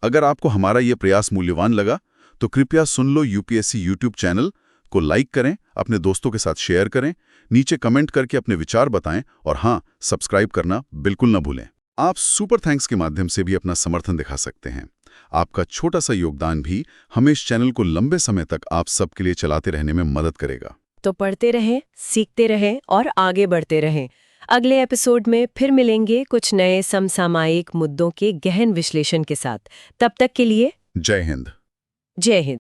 S1: अगर आपको हमारा ये प्रयास मूल्यवान लगा तो कृपया सुन लो UPSC YouTube चैनल को लाइक करें, अपने दोस्तों के साथ शेयर करें, नीचे कमेंट करके अपने विचार बताएं और हाँ, सब्सक्राइब करना बिल्कुल न भूलें। आप सुपर थैंक्स के माध्यम से भी अपना समर्थन दिखा सकते हैं। आपका छोटा सा योगदान भी हमें इस चैनल को लंबे समय तक आप सबके लिए चलाते रहने में मदद करेगा।
S3: तो पढ़ते रहें, सीखते रहें और आगे बढ़ते रहें। अगले एपिसोड में फिर मिलेंगे कुछ नए समसामयिक मुद्दों के गहन विश्लेषण के साथ। तब तक के लिए
S1: जय हिंद।
S3: जय हिंद।